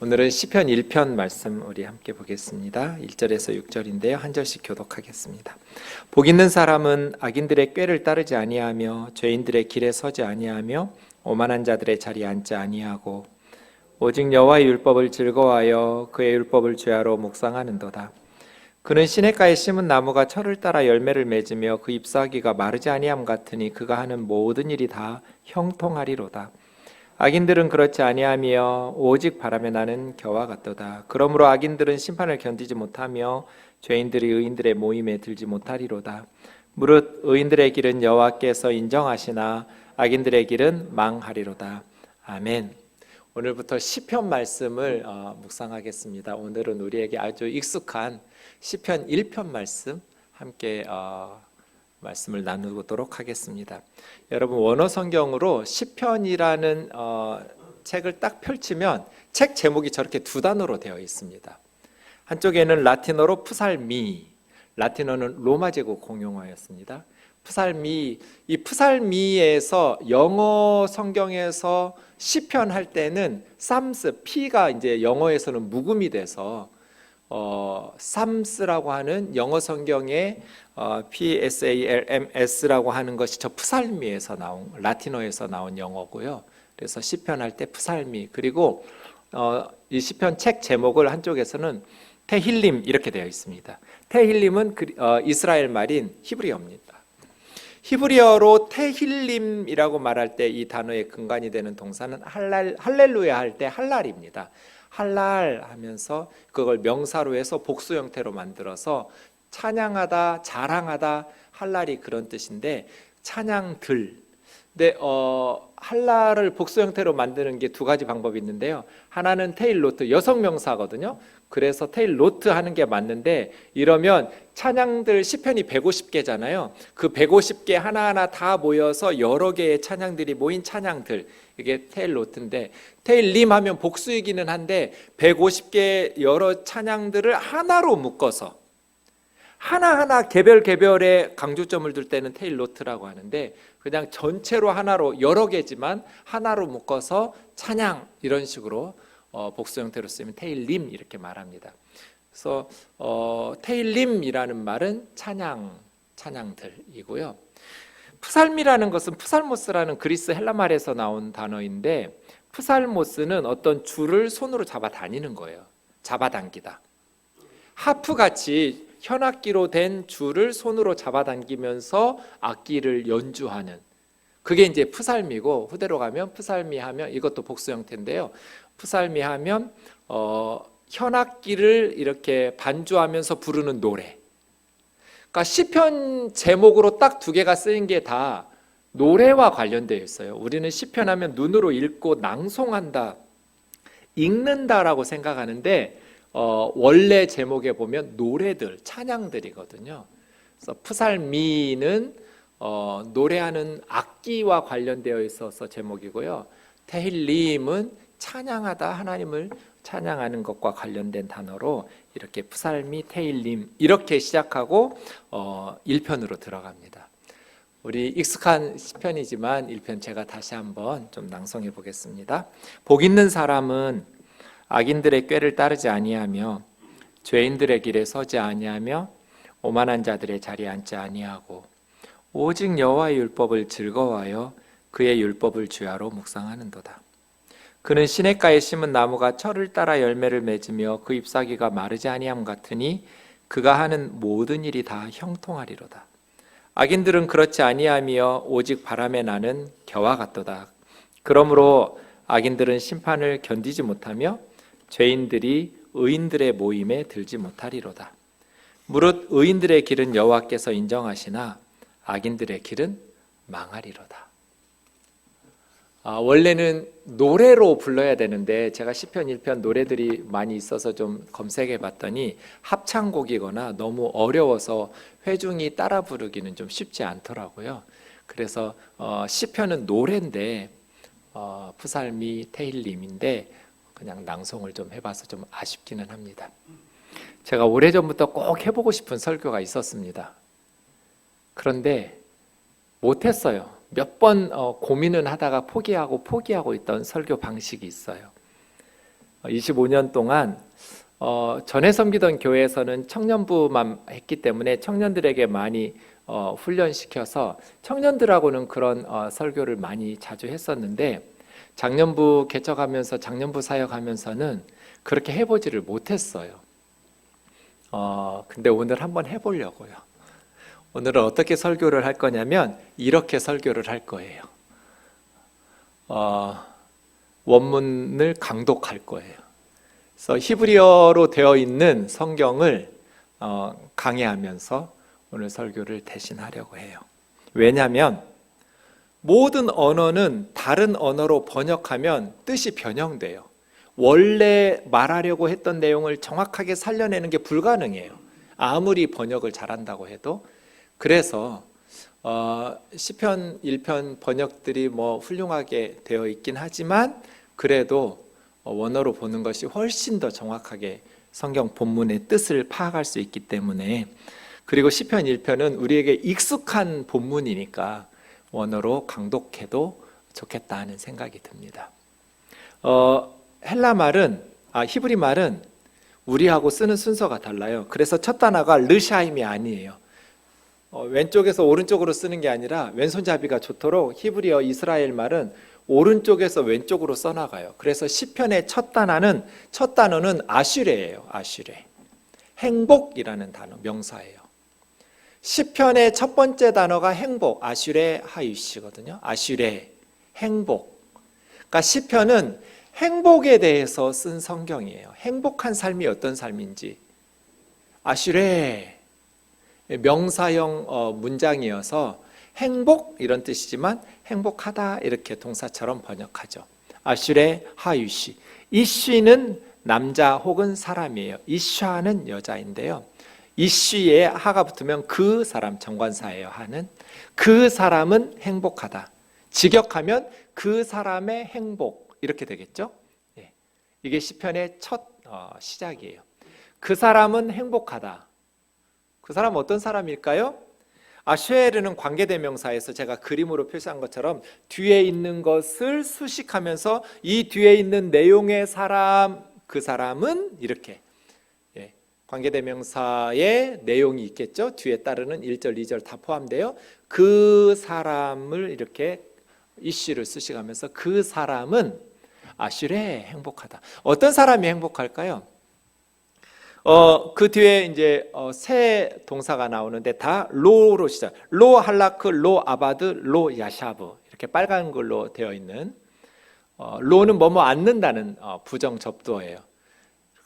오늘은 시편 1편 말씀 우리 함께 보겠습니다. 1절에서 6절인데요. 한 절씩 교독하겠습니다. 복 있는 사람은 악인들의 꾀를 따르지 아니하며 죄인들의 길에 서지 아니하며 오만한 자들의 자리에 앉지 아니하고 오직 여호와의 율법을 즐거워하여 그의 율법을 주야로 묵상하는도다. 그는 시냇가에 심은 나무가 철을 따라 열매를 맺으며 그 잎사귀가 마르지 아니함 같으니 그가 하는 모든 일이 다 형통하리로다. 악인들은 그렇지 아니하며 오직 바람에 나는 겨와 같도다. 그러므로 악인들은 심판을 견디지 못하며 죄인들이 의인들의 모임에 들지 못하리로다. 무릇 의인들의 길은 여호와께서 인정하시나 악인들의 길은 망하리로다. 아멘. 오늘부터 시편 말씀을 묵상하겠습니다. 오늘은 우리에게 아주 익숙한 시편 1편 말씀 함께 말씀을 나누도록 하겠습니다. 여러분, 원어 성경으로 시편이라는 책을 딱 펼치면 책 제목이 저렇게 두 단어로 되어 있습니다. 한쪽에는 라틴어로 푸살미, 라틴어는 로마 제국 공용어였습니다. 푸살미, 이 푸살미에서 영어 성경에서 시편 할 때는 삼스, P가 이제 영어에서는 묵음이 돼서 삼스라고 하는 영어 성경에 PSALMS라고 하는 것이 저 푸살미에서 나온, 라틴어에서 나온 영어고요. 그래서 시편 할 때 푸살미, 그리고 이 시편 책 제목을 한쪽에서는 테힐림 이렇게 되어 있습니다. 테힐림은 이스라엘 말인 히브리어입니다. 히브리어로 테힐림이라고 말할 때 이 단어의 근간이 되는 동사는 할렐루야 할 때 할랄입니다. 할랄 하면서 그걸 명사로 해서 복수 형태로 만들어서 찬양하다, 자랑하다, 할랄이 그런 뜻인데 찬양들. 근데 할랄을 복수 형태로 만드는 게 두 가지 방법이 있는데요. 하나는 테일로트, 여성 명사거든요. 그래서 테일로트 하는 게 맞는데, 이러면 찬양들 시편이 150개잖아요. 그 150개 하나하나 다 모여서 여러 개의 찬양들이 모인 찬양들, 이게 테일로트인데, 테일림 하면 복수이기는 한데 150개 여러 찬양들을 하나로 묶어서 하나하나 개별에 강조점을 둘 때는 테일로트라고 하는데, 그냥 전체로 하나로, 여러 개지만 하나로 묶어서 찬양, 이런 식으로 복수 형태로 쓰면 테일림 이렇게 말합니다. 그래서 테일림이라는 말은 찬양들이고요. 푸살미라는 것은 푸살모스라는 그리스 헬라 말에서 나온 단어인데, 푸살모스는 어떤 줄을 손으로 잡아 다니는 거예요. 잡아당기다. 하프같이 현악기로 된 줄을 손으로 잡아당기면서 악기를 연주하는, 그게 이제 푸살미고, 후대로 가면 푸살미 하면 이것도 복수 형태인데요. 푸살미 하면 현악기를 이렇게 반주하면서 부르는 노래. 그러니까 시편 제목으로 딱 두 개가 쓰인 게 다 노래와 관련되어 있어요. 우리는 시편 하면 눈으로 읽고 낭송한다, 읽는다라고 생각하는데 원래 제목에 보면 노래들, 찬양들이거든요. 그래서 푸살미는 노래하는 악기와 관련되어 있어서 제목이고요. 테힐림은 찬양하다, 하나님을 찬양하는 것과 관련된 단어로 이렇게 푸살미, 테힐림 이렇게 시작하고 1편으로 들어갑니다. 우리 익숙한 시편이지만 1편 제가 다시 한번 좀 낭송해 보겠습니다. 복 있는 사람은 악인들의 꾀를 따르지 아니하며 죄인들의 길에 서지 아니하며 오만한 자들의 자리에 앉지 아니하고 오직 여호와의 율법을 즐거워하여 그의 율법을 주야로 묵상하는도다. 그는 시냇가에 심은 나무가 철을 따라 열매를 맺으며 그 잎사귀가 마르지 아니함 같으니 그가 하는 모든 일이 다 형통하리로다. 악인들은 그렇지 아니하며 오직 바람에 나는 겨와 같도다. 그러므로 악인들은 심판을 견디지 못하며 죄인들이 의인들의 모임에 들지 못하리로다. 무릇 의인들의 길은 여호와께서 인정하시나 악인들의 길은 망하리로다. 원래는 노래로 불러야 되는데 제가 시편 1편 노래들이 많이 있어서 좀 검색해 봤더니 합창곡이거나 너무 어려워서 회중이 따라 부르기는 좀 쉽지 않더라고요. 그래서 시편은 노래인데 푸살미, 테힐림인데 그냥 낭송을 좀 해봐서 좀 아쉽기는 합니다. 제가 오래전부터 꼭 해보고 싶은 설교가 있었습니다. 그런데 못했어요. 몇 번 고민은 하다가 포기하고 있던 설교 방식이 있어요. 25년 동안 전에 섬기던 교회에서는 청년부만 했기 때문에 청년들에게 많이 훈련시켜서 청년들하고는 그런 설교를 많이 자주 했었는데, 장년부 개척하면서 장년부 사역하면서는 그렇게 해보지를 못했어요. 근데 오늘 한번 해보려고요. 오늘은 어떻게 설교를 할 거냐면 이렇게 설교를 할 거예요. 원문을 강독할 거예요. 그래서 히브리어로 되어 있는 성경을 강의하면서 오늘 설교를 대신하려고 해요. 왜냐하면 모든 언어는 다른 언어로 번역하면 뜻이 변형돼요. 원래 말하려고 했던 내용을 정확하게 살려내는 게 불가능해요. 아무리 번역을 잘한다고 해도. 그래서 시편 1편 번역들이 훌륭하게 되어 있긴 하지만 그래도 원어로 보는 것이 훨씬 더 정확하게 성경 본문의 뜻을 파악할 수 있기 때문에, 그리고 시편 1편은 우리에게 익숙한 본문이니까 원어로 강독해도 좋겠다 하는 생각이 듭니다. 헬라 말은, 히브리 말은 우리하고 쓰는 순서가 달라요. 그래서 첫 단어가 르샤임이 아니에요. 왼쪽에서 오른쪽으로 쓰는 게 아니라 왼손잡이가 좋도록 히브리어 이스라엘 말은 오른쪽에서 왼쪽으로 써나가요. 그래서 시편의 첫 단어는 아슈레예요. 아슈레. 행복이라는 단어, 명사예요. 시편의 첫 번째 단어가 행복, 아슈레 하유시거든요. 아슈레, 행복. 그러니까 시편은 행복에 대해서 쓴 성경이에요. 행복한 삶이 어떤 삶인지. 아슈레, 명사형 문장이어서 행복 이런 뜻이지만 행복하다 이렇게 동사처럼 번역하죠. 아슈레 하유시. 이쉬는 남자 혹은 사람이에요. 이샤는 여자인데요. 이쉬에 하가 붙으면 그 사람, 정관사예요. 하는 그 사람은 행복하다. 직역하면 그 사람의 행복 이렇게 되겠죠. 이게 시편의 첫 시작이에요. 그 사람은 행복하다. 그 사람은 어떤 사람일까요? 쉐에르는 관계대명사에서 제가 그림으로 표시한 것처럼 뒤에 있는 것을 수식하면서 이 뒤에 있는 내용의 사람, 그 사람은 이렇게 관계대명사의 내용이 있겠죠. 뒤에 따르는 1절, 2절 다 포함돼요. 그 사람을 이렇게 이씨를 수식하면서 그 사람은 아슈레 행복하다. 어떤 사람이 행복할까요? 그 뒤에 이제 세 동사가 나오는데 다 로로 시작. 로 할라크, 로 아바드, 로 야샤브 이렇게 빨간 걸로 되어 있는 로는 뭐뭐 않는다는 부정 접두어예요.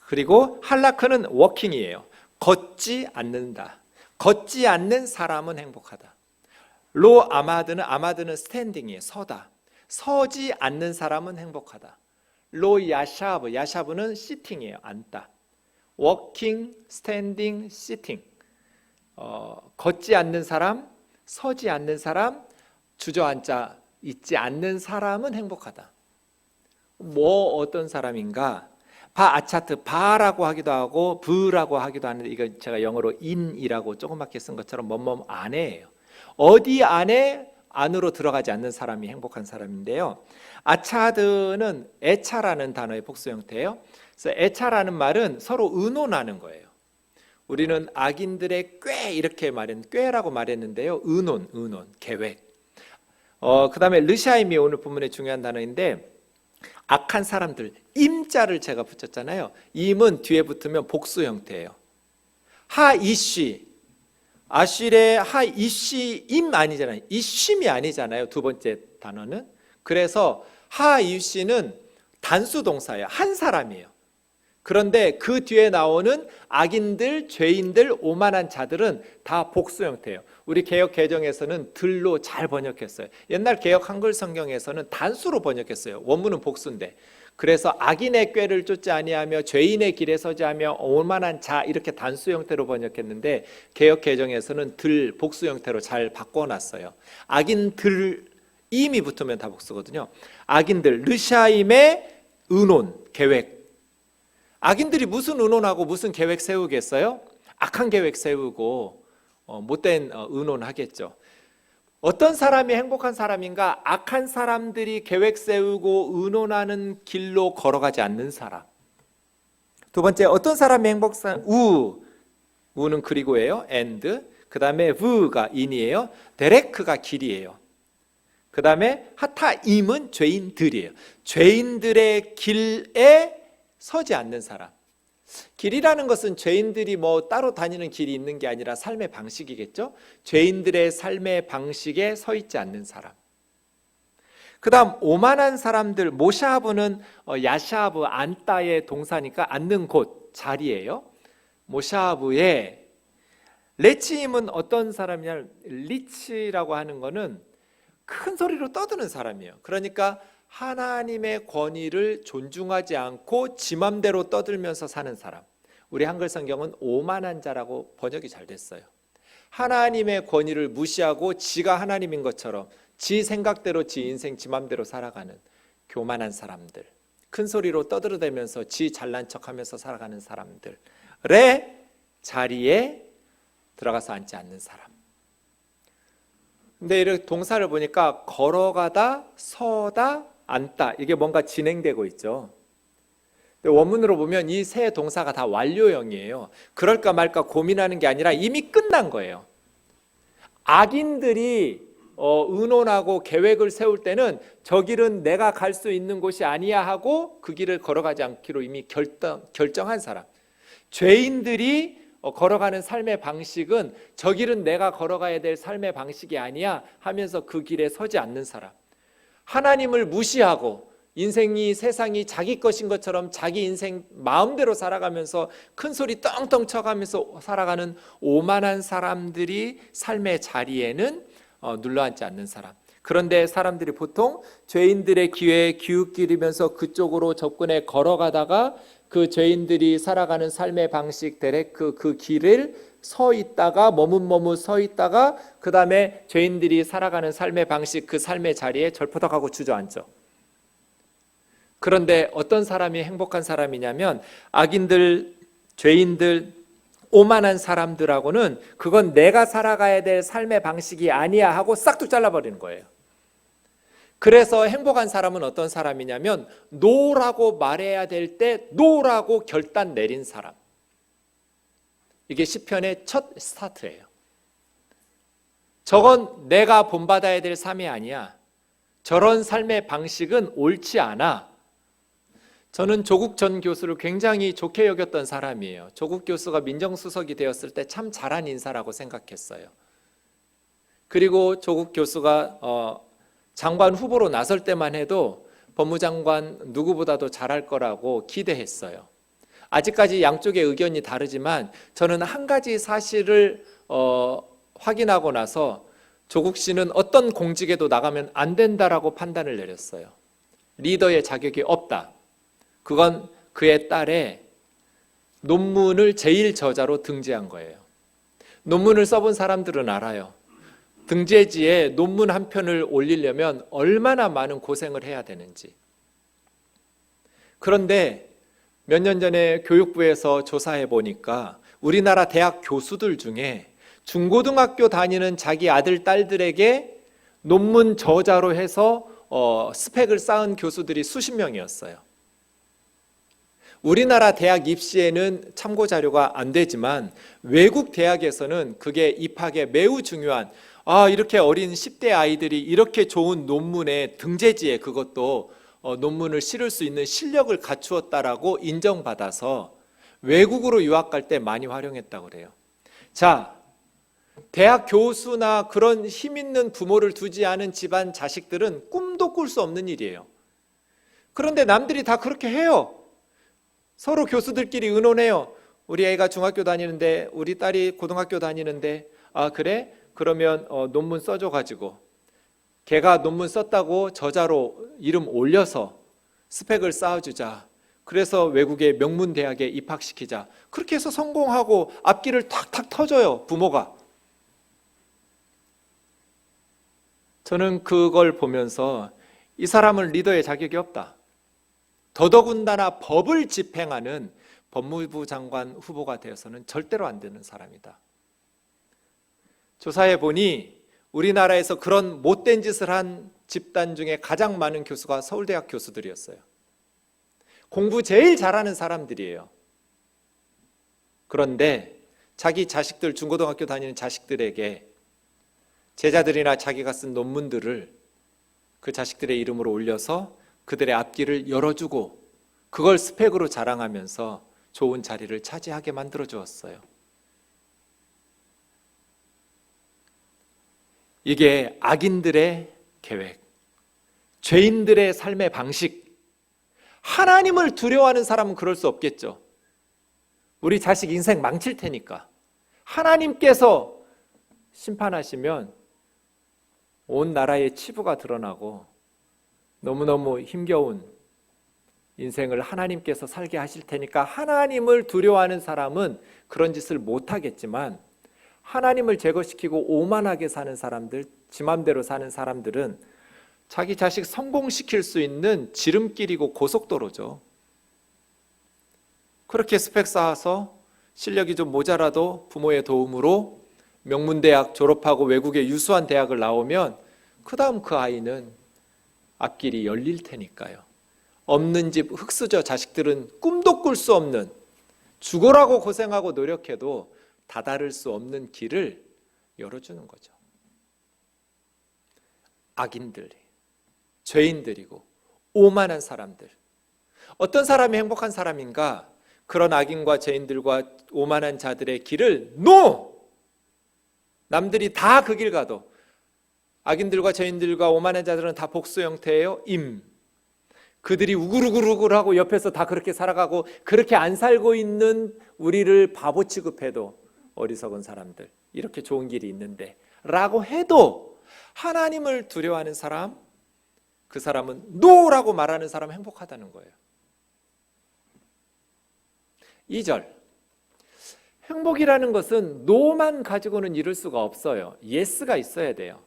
그리고 할라크는 워킹이에요. 걷지 않는다. 걷지 않는 사람은 행복하다. 로 아마드는 스탠딩이에요. 서다. 서지 않는 사람은 행복하다. 로 야샤브는 시팅이에요. 앉다. 워킹, 스탠딩, 시팅. 걷지 않는 사람, 서지 않는 사람, 주저앉아 있지 않는 사람은 행복하다. 어떤 사람인가? 아차트, 바라고 하기도 하고 브라고 하기도 하는데 이거 제가 영어로 인이라고 조그맣게 쓴 것처럼 뭐뭐 안에예요. 어디 안으로 들어가지 않는 사람이 행복한 사람인데요. 아차드는 에차라는 단어의 복수 형태예요. 그래서 에차라는 말은 서로 의논하는 거예요. 우리는 악인들의 꾀 이렇게 꾀라고 말했는데요. 의논, 계획. 그 다음에 르샤임이 오늘 본문의 중요한 단어인데 악한 사람들, 임자를 제가 붙였잖아요. 임은 뒤에 붙으면 복수 형태예요. 하이쉬, 아쉬레 하이쉬 임 아니잖아요. 이쉼이 아니잖아요. 두 번째 단어는. 그래서 하이쉬는 단수 동사예요. 한 사람이에요. 그런데 그 뒤에 나오는 악인들, 죄인들, 오만한 자들은 다 복수 형태예요. 우리 개역 개정에서는 들로 잘 번역했어요. 옛날 개역 한글 성경에서는 단수로 번역했어요. 원문은 복수인데. 그래서 악인의 꾀를 쫓지 아니하며 죄인의 길에 서지 하며 오만한 자 이렇게 단수 형태로 번역했는데 개역 개정에서는 들 복수 형태로 잘 바꿔놨어요. 악인들 임이 붙으면 다 복수거든요. 악인들 르샤임의 의논, 계획. 악인들이 무슨 의논하고 무슨 계획 세우겠어요? 악한 계획 세우고 못된 의논하겠죠. 어떤 사람이 행복한 사람인가? 악한 사람들이 계획 세우고 의논하는 길로 걸어가지 않는 사람. 두 번째, 어떤 사람이 행복한 우는 그리고예요. and. 그 다음에 v가 인이에요. 데레크가 길이에요. 그 다음에 하타임은 죄인들이에요. 죄인들의 길에 서지 않는 사람. 길이라는 것은 죄인들이 뭐 따로 다니는 길이 있는 게 아니라 삶의 방식이겠죠. 죄인들의 삶의 방식에 서 있지 않는 사람. 그 다음 오만한 사람들, 모샤브는 야샤브, 안따의 동사니까 앉는 곳, 자리예요. 모샤브의 레치임은 어떤 사람이냐, 리치라고 하는 거는 큰 소리로 떠드는 사람이에요. 그러니까 하나님의 권위를 존중하지 않고 지 맘대로 떠들면서 사는 사람. 우리 한글 성경은 오만한 자라고 번역이 잘 됐어요. 하나님의 권위를 무시하고 지가 하나님인 것처럼 지 생각대로 지 인생 지 맘대로 살아가는 교만한 사람들, 큰 소리로 떠들어대면서 지 잘난 척하면서 살아가는 사람들의 자리에 들어가서 앉지 않는 사람. 근데 이렇게 동사를 보니까 걸어가다, 서다, 앉다, 이게 뭔가 진행되고 있죠. 근데 원문으로 보면 이 세 동사가 다 완료형이에요. 그럴까 말까 고민하는 게 아니라 이미 끝난 거예요. 악인들이 의논하고 계획을 세울 때는 저 길은 내가 갈 수 있는 곳이 아니야 하고 그 길을 걸어가지 않기로 이미 결정한 사람. 죄인들이 걸어가는 삶의 방식은 저 길은 내가 걸어가야 될 삶의 방식이 아니야 하면서 그 길에 서지 않는 사람. 하나님을 무시하고 인생이 세상이 자기 것인 것처럼 자기 인생 마음대로 살아가면서 큰 소리 떵떵 쳐가면서 살아가는 오만한 사람들이 삶의 자리에는 눌러앉지 않는 사람. 그런데 사람들이 보통 죄인들의 기회에 기웃기리면서 그쪽으로 접근해 걸어가다가 그 죄인들이 살아가는 삶의 방식 데레크 그 길을 서 있다가 머뭇머뭇 서 있다가 그 다음에 죄인들이 살아가는 삶의 방식 그 삶의 자리에 절포덕하고 주저앉죠. 그런데 어떤 사람이 행복한 사람이냐면 악인들, 죄인들, 오만한 사람들하고는 그건 내가 살아가야 될 삶의 방식이 아니야 하고 싹둑 잘라버리는 거예요. 그래서 행복한 사람은 어떤 사람이냐면 노라고 말해야 될 때 노라고 결단 내린 사람. 이게 시편의 첫 스타트예요. 저건 내가 본받아야 될 삶이 아니야. 저런 삶의 방식은 옳지 않아. 저는 조국 전 교수를 굉장히 좋게 여겼던 사람이에요. 조국 교수가 민정수석이 되었을 때 참 잘한 인사라고 생각했어요. 그리고 조국 교수가 장관 후보로 나설 때만 해도 법무장관 누구보다도 잘할 거라고 기대했어요. 아직까지 양쪽의 의견이 다르지만 저는 한 가지 사실을 확인하고 나서 조국 씨는 어떤 공직에도 나가면 안 된다라고 판단을 내렸어요. 리더의 자격이 없다. 그건 그의 딸의 논문을 제일 저자로 등재한 거예요. 논문을 써본 사람들은 알아요. 등재지에 논문 한 편을 올리려면 얼마나 많은 고생을 해야 되는지. 그런데 몇 년 전에 교육부에서 조사해 보니까 우리나라 대학 교수들 중에 중고등학교 다니는 자기 아들, 딸들에게 논문 저자로 해서 스펙을 쌓은 교수들이 수십 명이었어요. 우리나라 대학 입시에는 참고 자료가 안 되지만 외국 대학에서는 그게 입학에 매우 중요한 이렇게 어린 10대 아이들이 이렇게 좋은 논문의 등재지에 그것도 논문을 실을 수 있는 실력을 갖추었다라고 인정받아서 외국으로 유학 갈 때 많이 활용했다고 그래요. 자, 대학 교수나 그런 힘 있는 부모를 두지 않은 집안 자식들은 꿈도 꿀 수 없는 일이에요. 그런데 남들이 다 그렇게 해요. 서로 교수들끼리 의논해요. 우리 애가 중학교 다니는데 우리 딸이 고등학교 다니는데 그래? 그러면 논문 써줘가지고 걔가 논문 썼다고 저자로 이름 올려서 스펙을 쌓아주자. 그래서 외국의 명문대학에 입학시키자. 그렇게 해서 성공하고 앞길을 탁탁 터져요, 부모가. 저는 그걸 보면서 이 사람은 리더의 자격이 없다. 더더군다나 법을 집행하는 법무부 장관 후보가 되어서는 절대로 안 되는 사람이다. 조사해 보니 우리나라에서 그런 못된 짓을 한 집단 중에 가장 많은 교수가 서울대학 교수들이었어요. 공부 제일 잘하는 사람들이에요. 그런데 자기 자식들, 중고등학교 다니는 자식들에게 제자들이나 자기가 쓴 논문들을 그 자식들의 이름으로 올려서 그들의 앞길을 열어주고 그걸 스펙으로 자랑하면서 좋은 자리를 차지하게 만들어 주었어요. 이게 악인들의 계획, 죄인들의 삶의 방식. 하나님을 두려워하는 사람은 그럴 수 없겠죠. 우리 자식 인생 망칠 테니까. 하나님께서 심판하시면 온 나라의 치부가 드러나고 너무너무 힘겨운 인생을 하나님께서 살게 하실 테니까 하나님을 두려워하는 사람은 그런 짓을 못하겠지만 하나님을 제거시키고 오만하게 사는 사람들, 지 맘대로 사는 사람들은 자기 자식 성공시킬 수 있는 지름길이고 고속도로죠. 그렇게 스펙 쌓아서 실력이 좀 모자라도 부모의 도움으로 명문대학 졸업하고 외국의 유수한 대학을 나오면 그 다음 그 아이는 앞길이 열릴 테니까요. 없는 집 흙수저 자식들은 꿈도 꿀 수 없는, 죽으라고 고생하고 노력해도 다다를 수 없는 길을 열어주는 거죠. 악인들이, 죄인들이고 오만한 사람들. 어떤 사람이 행복한 사람인가? 그런 악인과 죄인들과 오만한 자들의 길을 남들이 다 그 길 가도, 악인들과 죄인들과 오만한 자들은 다 복수 형태예요. 그들이 우글우글우글하고 옆에서 다 그렇게 살아가고 그렇게 안 살고 있는 우리를 바보 취급해도 어리석은 사람들, 이렇게 좋은 길이 있는데 라고 해도 하나님을 두려워하는 사람, 그 사람은 노라고 말하는 사람은 행복하다는 거예요. 2절, 행복이라는 것은 노만 가지고는 이룰 수가 없어요. 예스가 있어야 돼요.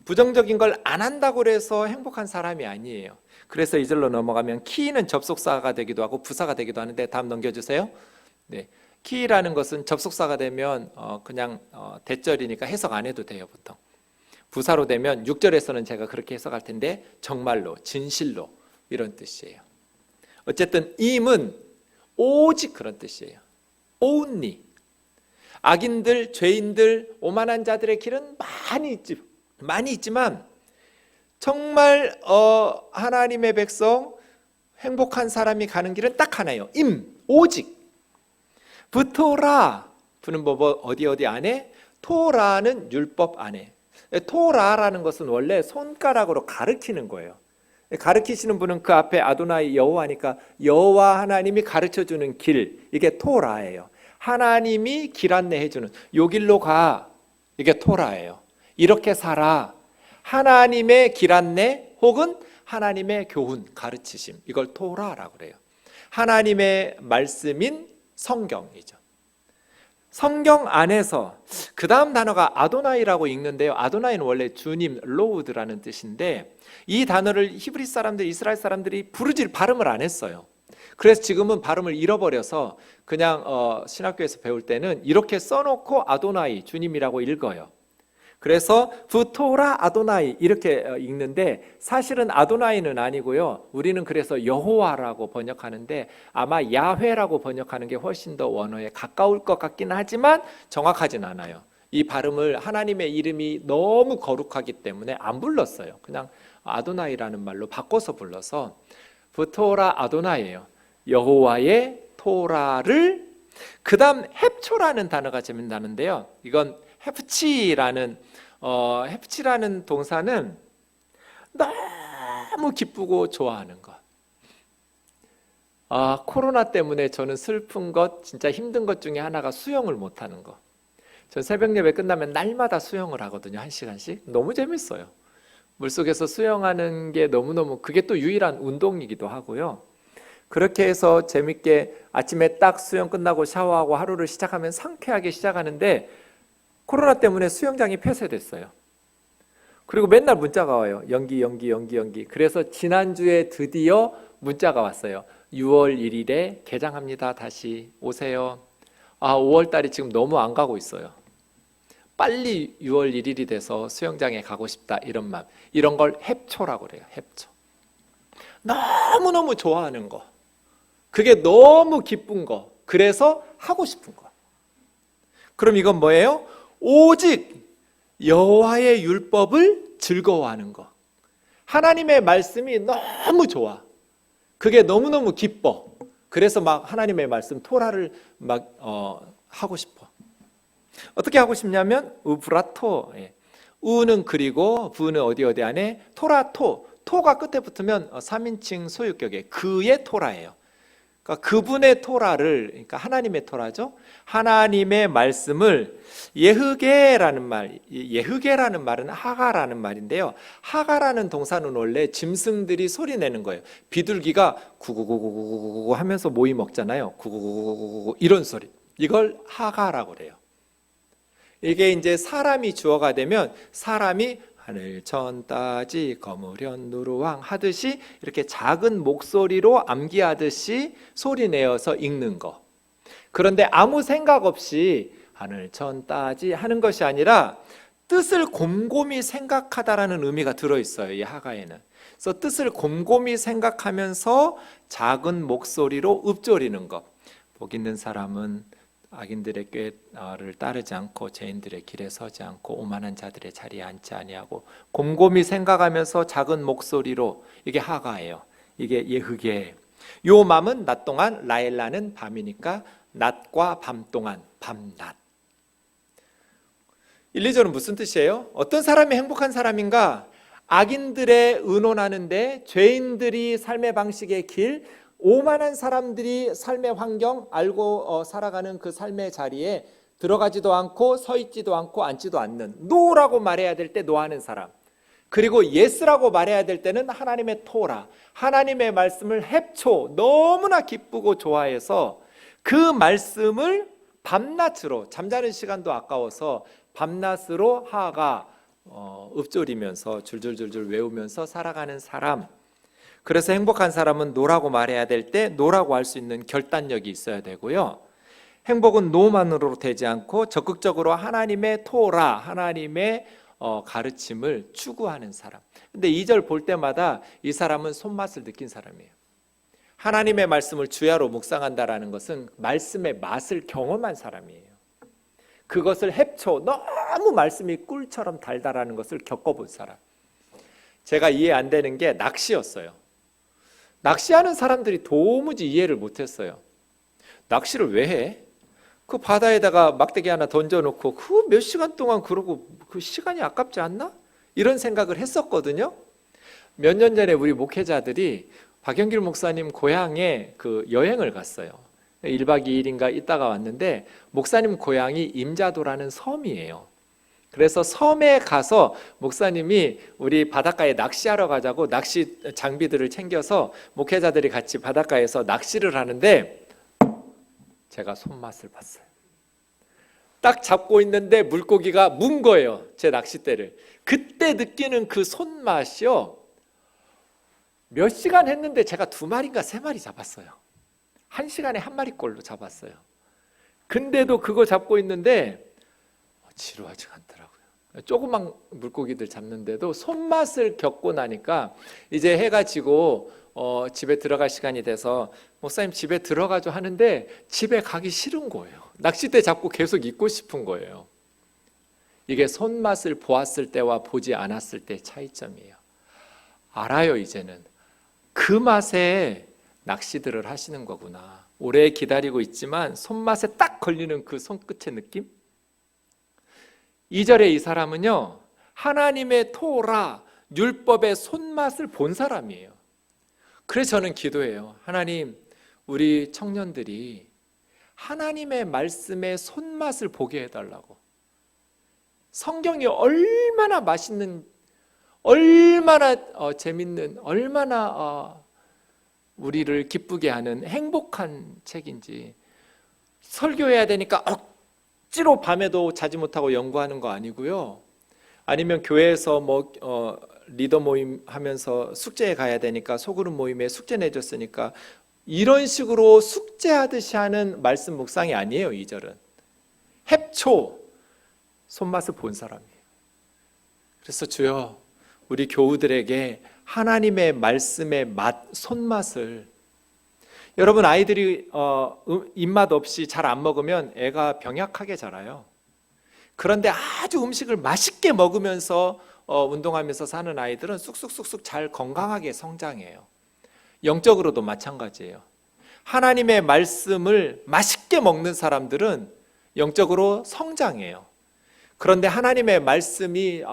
부정적인 걸 안 한다고 해서 행복한 사람이 아니에요. 그래서 2절로 넘어가면 키는 접속사가 되기도 하고 부사가 되기도 하는데 다음 넘겨주세요. 네, 키라는 것은 접속사가 되면 그냥 대절이니까 해석 안 해도 돼요. 보통 부사로 되면 6절에서는 제가 그렇게 해석할 텐데 정말로, 진실로 이런 뜻이에요. 어쨌든 임은 오직 그런 뜻이에요. only. 악인들, 죄인들, 오만한 자들의 길은 많이 있지만 정말 하나님의 백성, 행복한 사람이 가는 길은 딱 하나예요. 오직. 부토라, 부는 법 어디 안에? 토라는 율법 안에. 토라라는 것은 원래 손가락으로 가르치는 거예요. 가르치시는 분은 그 앞에 아도나이 여호와니까 여호와 하나님이 가르쳐주는 길, 이게 토라예요. 하나님이 길 안내해주는, 요 길로 가, 이게 토라예요. 이렇게 살아, 하나님의 길 안내 혹은 하나님의 교훈, 가르치심, 이걸 토라라고 그래요. 하나님의 말씀인 성경이죠. 성경 안에서 그 다음 단어가 아도나이라고 읽는데요. 아도나이는 원래 주님, 로우드라는 뜻인데 이 단어를 히브리 사람들, 이스라엘 사람들이 발음을 안 했어요. 그래서 지금은 발음을 잃어버려서 그냥 신학교에서 배울 때는 이렇게 써놓고 아도나이, 주님이라고 읽어요. 그래서 부토라 아도나이 이렇게 읽는데 사실은 아도나이는 아니고요. 우리는 그래서 여호와라고 번역하는데 아마 야훼라고 번역하는 게 훨씬 더 원어에 가까울 것 같긴 하지만 정확하진 않아요. 이 발음을 하나님의 이름이 너무 거룩하기 때문에 안 불렀어요. 그냥 아도나이라는 말로 바꿔서 불러서 부토라 아도나이예요. 여호와의 토라를. 그 다음 헵초라는 단어가 재밌는데요. 이건 헤프치라는 동사는 너무 기쁘고 좋아하는 것. 코로나 때문에 저는 슬픈 것, 진짜 힘든 것 중에 하나가 수영을 못하는 것. 전 새벽 예배 끝나면 날마다 수영을 하거든요. 1시간씩. 너무 재밌어요. 물속에서 수영하는 게 너무너무, 그게 또 유일한 운동이기도 하고요. 그렇게 해서 재밌게 아침에 딱 수영 끝나고 샤워하고 하루를 시작하면 상쾌하게 시작하는데 코로나 때문에 수영장이 폐쇄됐어요. 그리고 맨날 문자가 와요. 연기. 그래서 지난주에 드디어 문자가 왔어요. 6월 1일에 개장합니다. 다시 오세요. 5월 달이 지금 너무 안 가고 있어요. 빨리 6월 1일이 돼서 수영장에 가고 싶다, 이런 마음. 이런 걸 헵초라고 그래요. 헵초. 너무너무 좋아하는 거. 그게 너무 기쁜 거. 그래서 하고 싶은 거. 그럼 이건 뭐예요? 오직 여호와의 율법을 즐거워하는 거. 하나님의 말씀이 너무 좋아. 그게 너무너무 기뻐. 그래서 막 하나님의 말씀 토라를 막 하고 싶어. 어떻게 하고 싶냐면 우브라토. 우는 그리고 부는 어디 안에 토라토. 토가 끝에 붙으면 3인칭 소유격의 그의 토라예요. 그러니까 그분의 토라를, 그러니까 하나님의 토라죠. 하나님의 말씀을 예흐게라는 말은 하가라는 말인데요. 하가라는 동사는 원래 짐승들이 소리 내는 거예요. 비둘기가 구구구구구구 하면서 모이 먹잖아요. 구구구구구 이런 소리. 이걸 하가라고 그래요. 이게 이제 사람이 주어가 되면 사람이 하늘 천 따지 거무련 누루왕 하듯이 이렇게 작은 목소리로 암기하듯이 소리 내어서 읽는 거. 그런데 아무 생각 없이 하늘 천 따지 하는 것이 아니라 뜻을 곰곰이 생각하다라는 의미가 들어있어요. 이 하가에는. 그래서 뜻을 곰곰이 생각하면서 작은 목소리로 읊조리는 것. 복 있는 사람은 악인들의 꾀를 따르지 않고 죄인들의 길에 서지 않고 오만한 자들의 자리에 앉지 아니하고 곰곰이 생각하면서 작은 목소리로, 이게 하가예요. 이게 예흐게. 요 맘은 낮 동안, 라엘라는 밤이니까 낮과 밤 동안, 밤낮. 1, 2절은 무슨 뜻이에요? 어떤 사람이 행복한 사람인가? 악인들의 의논하는데 죄인들이 삶의 방식의 길, 오만한 사람들이 삶의 환경 알고 살아가는 그 삶의 자리에 들어가지도 않고 서 있지도 않고 앉지도 않는, 노라고 말해야 될 때 노하는 사람, 그리고 예스라고 말해야 될 때는 하나님의 토라, 하나님의 말씀을 햅초 너무나 기쁘고 좋아해서 그 말씀을 밤낮으로, 잠자는 시간도 아까워서 밤낮으로 하가 읊조리면서 줄줄줄줄 외우면서 살아가는 사람. 그래서 행복한 사람은 노라고 말해야 될 때 노라고 할 수 있는 결단력이 있어야 되고요. 행복은 노만으로 되지 않고 적극적으로 하나님의 토라, 하나님의 가르침을 추구하는 사람. 근데 2절 볼 때마다 이 사람은 손맛을 느낀 사람이에요. 하나님의 말씀을 주야로 묵상한다라는 것은 말씀의 맛을 경험한 사람이에요. 그것을 햅초, 너무 말씀이 꿀처럼 달달하는 것을 겪어본 사람. 제가 이해 안 되는 게 낚시였어요. 낚시하는 사람들이 도무지 이해를 못했어요. 낚시를 왜 해? 그 바다에다가 막대기 하나 던져놓고 그 몇 시간 동안 그러고 그 시간이 아깝지 않나? 이런 생각을 했었거든요. 몇 년 전에 우리 목회자들이 박영길 목사님 고향에 그 여행을 갔어요. 1박 2일인가 있다가 왔는데 목사님 고향이 임자도라는 섬이에요. 그래서 섬에 가서 목사님이 우리 바닷가에 낚시하러 가자고 낚시 장비들을 챙겨서 목회자들이 같이 바닷가에서 낚시를 하는데 제가 손맛을 봤어요. 딱 잡고 있는데 물고기가 문 거예요. 제 낚싯대를. 그때 느끼는 그 손맛이요. 몇 시간 했는데 제가 2마리인가 3마리 잡았어요. 1시간에 1마리꼴로 잡았어요. 근데도 그거 잡고 있는데 지루하지가 않더라고요. 조그만 물고기들 잡는데도 손맛을 겪고 나니까 이제 해가 지고 집에 들어갈 시간이 돼서 목사님 집에 들어가죠 하는데 집에 가기 싫은 거예요. 낚싯대 잡고 계속 있고 싶은 거예요. 이게 손맛을 보았을 때와 보지 않았을 때의 차이점이에요. 알아요. 이제는 그 맛에 낚시들을 하시는 거구나. 오래 기다리고 있지만 손맛에 딱 걸리는 그 손끝의 느낌? 2절에 이 사람은요, 하나님의 토라, 율법의 손맛을 본 사람이에요. 그래서 저는 기도해요. 하나님, 우리 청년들이 하나님의 말씀의 손맛을 보게 해달라고. 성경이 얼마나 맛있는, 얼마나 재밌는, 얼마나 우리를 기쁘게 하는 행복한 책인지. 설교해야 되니까 억지로 밤에도 자지 못하고 연구하는 거 아니고요. 아니면 교회에서 리더 모임 하면서 숙제에 가야 되니까 소그룹 모임에 숙제 내줬으니까 이런 식으로 숙제하듯이 하는 말씀 묵상이 아니에요. 2절은 햅초 손맛을 본 사람이에요. 그래서 주여, 우리 교우들에게 하나님의 말씀의 맛, 손맛을, 여러분, 아이들이 입맛 없이 잘 안 먹으면 애가 병약하게 자라요. 그런데 아주 음식을 맛있게 먹으면서 운동하면서 사는 아이들은 쑥쑥쑥쑥 잘 건강하게 성장해요. 영적으로도 마찬가지예요. 하나님의 말씀을 맛있게 먹는 사람들은 영적으로 성장해요. 그런데 하나님의 말씀이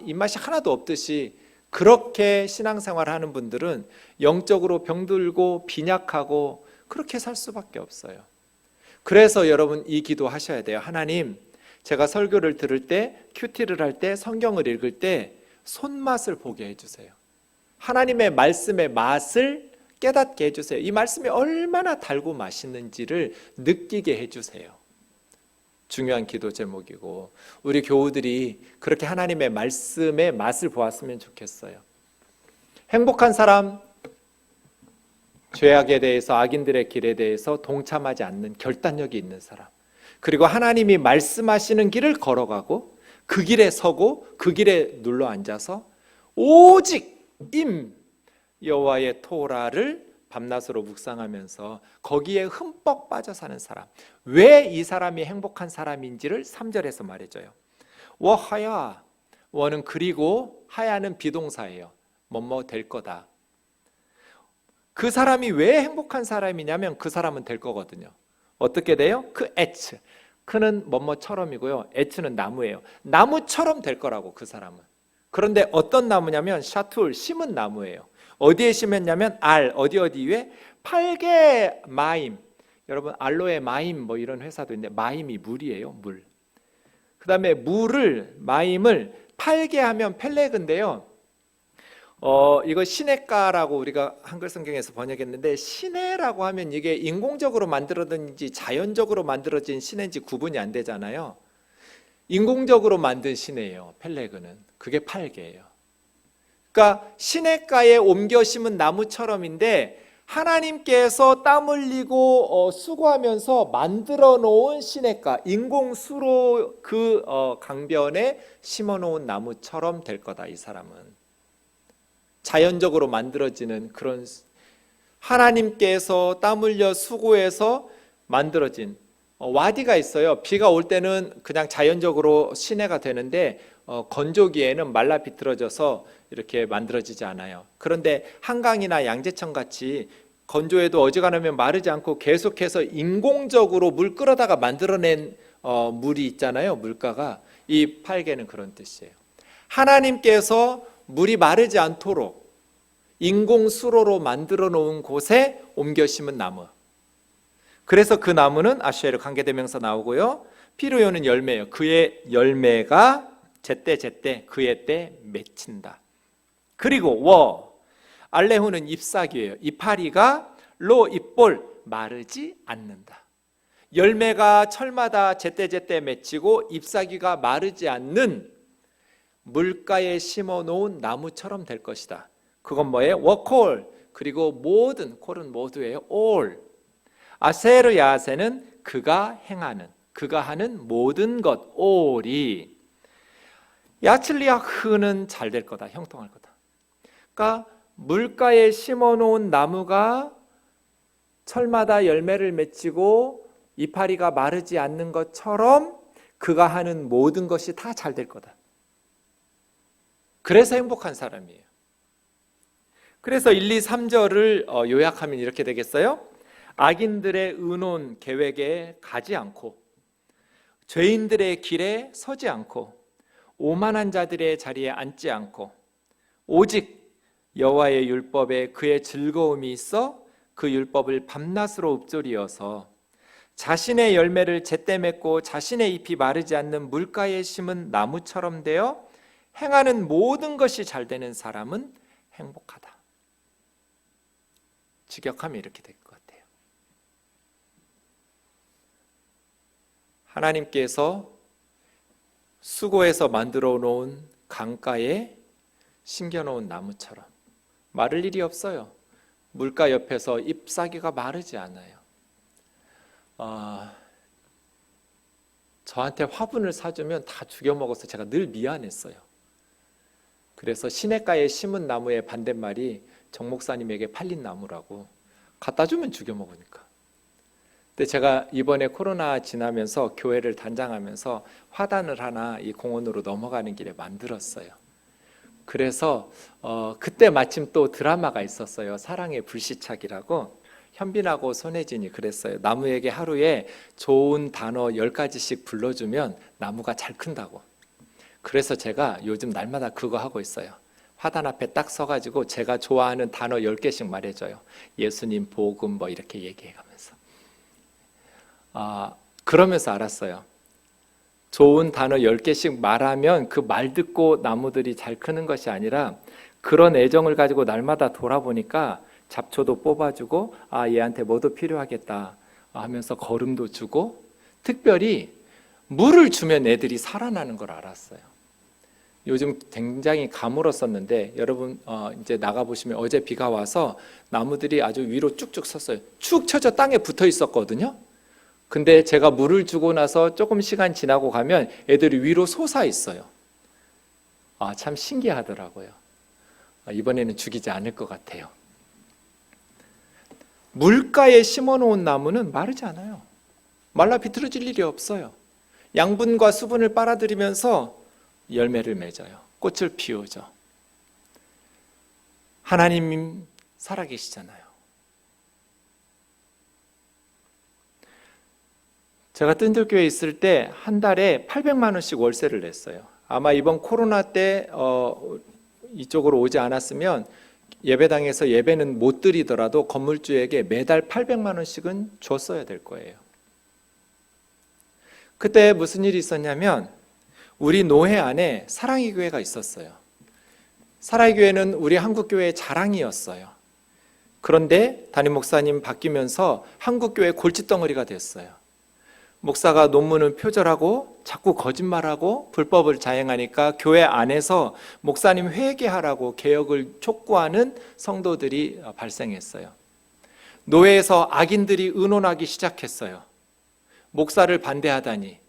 입맛이 하나도 없듯이 그렇게 신앙생활을 하는 분들은 영적으로 병들고 빈약하고 그렇게 살 수밖에 없어요. 그래서 여러분, 이 기도 하셔야 돼요. 하나님, 제가 설교를 들을 때, 큐티를 할 때, 성경을 읽을 때 손맛을 보게 해주세요. 하나님의 말씀의 맛을 깨닫게 해주세요. 이 말씀이 얼마나 달고 맛있는지를 느끼게 해주세요. 중요한 기도 제목이고, 우리 교우들이 그렇게 하나님의 말씀의 맛을 보았으면 좋겠어요. 행복한 사람, 죄악에 대해서, 악인들의 길에 대해서 동참하지 않는 결단력이 있는 사람, 그리고 하나님이 말씀하시는 길을 걸어가고 그 길에 서고 그 길에 눌러 앉아서 오직 여호와의 토라를 밤낮으로 묵상하면서 거기에 흠뻑 빠져 사는 사람. 왜 이 사람이 행복한 사람인지를 3절에서 말해줘요. 워하야, 워는 그리고, 하야는 비동사예요. 뭐뭐 될 거다. 그 사람이 왜 행복한 사람이냐면 그 사람은 될 거거든요. 어떻게 돼요? 그 에츠, 그는 뭐뭐처럼이고요, 에츠는 나무예요. 나무처럼 될 거라고, 그 사람은. 그런데 어떤 나무냐면 샤툴, 심은 나무예요. 어디에 심었냐면 어디 위에? 팔개 마임. 여러분, 알로에 마임 이런 회사도 있는데, 마임이 물이에요, 물. 그 다음에 마임을 팔개 하면 펠레그인데요. 이거 시내가라고 우리가 한글 성경에서 번역했는데, 시내라고 하면 이게 인공적으로 만들어진지 자연적으로 만들어진 시내인지 구분이 안 되잖아요. 인공적으로 만든 시내예요, 펠레그는. 그게 팔개예요. 그러니까 시내가에 옮겨 심은 나무처럼인데, 하나님께서 땀 흘리고 수고하면서 만들어 놓은 시내가, 인공수로 그 강변에 심어 놓은 나무처럼 될 거다, 이 사람은. 자연적으로 만들어지는 그런, 하나님께서 땀 흘려 수고해서 만들어진 와디가 있어요. 비가 올 때는 그냥 자연적으로 시내가 되는데, 건조기에는 말라 비틀어져서 이렇게 만들어지지 않아요. 그런데 한강이나 양재천 같이 건조해도 어지간하면 마르지 않고 계속해서 인공적으로 물 끌어다가 만들어낸 물이 있잖아요, 물가가. 이 팔개는 그런 뜻이에요. 하나님께서 물이 마르지 않도록 인공수로로 만들어 놓은 곳에 옮겨 심은 나무. 그래서 그 나무는 아쉐르, 관계대명사 나오고요, 피르요는 열매예요. 그의 열매가 제때 그의 때 맺힌다. 그리고 알레후는 잎사귀예요. 이파리가 잎볼, 마르지 않는다. 열매가 철마다 제때 맺히고 잎사귀가 마르지 않는 물가에 심어 놓은 나무처럼 될 것이다. 그건 뭐예요? 워콜, 그리고 모든, 콜은 모두예요. all. 아세르 야세는 그가 행하는, 그가 하는 모든 것, all이. 야칠리아흐는 잘 될 거다, 형통할 거다. 그러니까 물가에 심어 놓은 나무가 철마다 열매를 맺히고 이파리가 마르지 않는 것처럼 그가 하는 모든 것이 다 잘 될 거다. 그래서 행복한 사람이에요. 그래서 1, 2, 3절을 요약하면 이렇게 되겠어요? 악인들의 의논 계획에 가지 않고, 죄인들의 길에 서지 않고, 오만한 자들의 자리에 앉지 않고, 오직 여호와의 율법에 그의 즐거움이 있어 그 율법을 밤낮으로 읊조리어서 자신의 열매를 제때 맺고 자신의 잎이 마르지 않는 물가에 심은 나무처럼 되어 행하는 모든 것이 잘 되는 사람은 행복하다. 직역하면 이렇게 될 것 같아요. 하나님께서 수고해서 만들어 놓은 강가에 심겨놓은 나무처럼 마를 일이 없어요. 물가 옆에서 잎사귀가 마르지 않아요. 저한테 화분을 사주면 다 죽여 먹어서 제가 늘 미안했어요. 그래서 시냇가에 심은 나무의 반대말이 정 목사님에게 팔린 나무라고. 갖다 주면 죽여 먹으니까. 근데 제가 이번에 코로나 지나면서 교회를 단장하면서 화단을 하나 이 공원으로 넘어가는 길에 만들었어요. 그래서 그때 마침 또 드라마가 있었어요. 사랑의 불시착이라고. 현빈하고 손혜진이 그랬어요. 나무에게 하루에 좋은 단어 10가지씩 불러주면 나무가 잘 큰다고. 그래서 제가 요즘 날마다 그거 하고 있어요. 화단 앞에 딱 서가지고 제가 좋아하는 단어 10개씩 말해줘요. 예수님, 복음 뭐 이렇게 얘기해가면서. 그러면서 알았어요. 좋은 단어 10개씩 말하면 그 말 듣고 나무들이 잘 크는 것이 아니라 그런 애정을 가지고 날마다 돌아보니까 잡초도 뽑아주고 얘한테 뭐도 필요하겠다 하면서 거름도 주고, 특별히 물을 주면 애들이 살아나는 걸 알았어요. 요즘 굉장히 가물었었는데 여러분 이제 나가보시면 어제 비가 와서 나무들이 아주 위로 쭉쭉 섰어요. 축 처져 땅에 붙어 있었거든요. 근데 제가 물을 주고 나서 조금 시간 지나고 가면 애들이 위로 솟아 있어요. 참 신기하더라고요. 이번에는 죽이지 않을 것 같아요. 물가에 심어놓은 나무는 마르지 않아요. 말라 비틀어질 일이 없어요. 양분과 수분을 빨아들이면서 열매를 맺어요. 꽃을 피우죠. 하나님 살아계시잖아요. 제가 뜬들교회에 있을 때 한 달에 800만 원씩 월세를 냈어요. 아마 이번 코로나 때 이쪽으로 오지 않았으면 예배당에서 예배는 못 드리더라도 건물주에게 매달 800만 원씩은 줬어야 될 거예요. 그때 무슨 일이 있었냐면 우리 노회 안에 사랑의 교회가 있었어요. 사랑의 교회는 우리 한국교회의 자랑이었어요. 그런데 담임 목사님 바뀌면서 한국교회 골칫덩어리가 됐어요. 목사가 논문을 표절하고 자꾸 거짓말하고 불법을 자행하니까 교회 안에서 목사님 회개하라고 개혁을 촉구하는 성도들이 발생했어요. 노회에서 악인들이 의논하기 시작했어요. 목사를 반대하다니.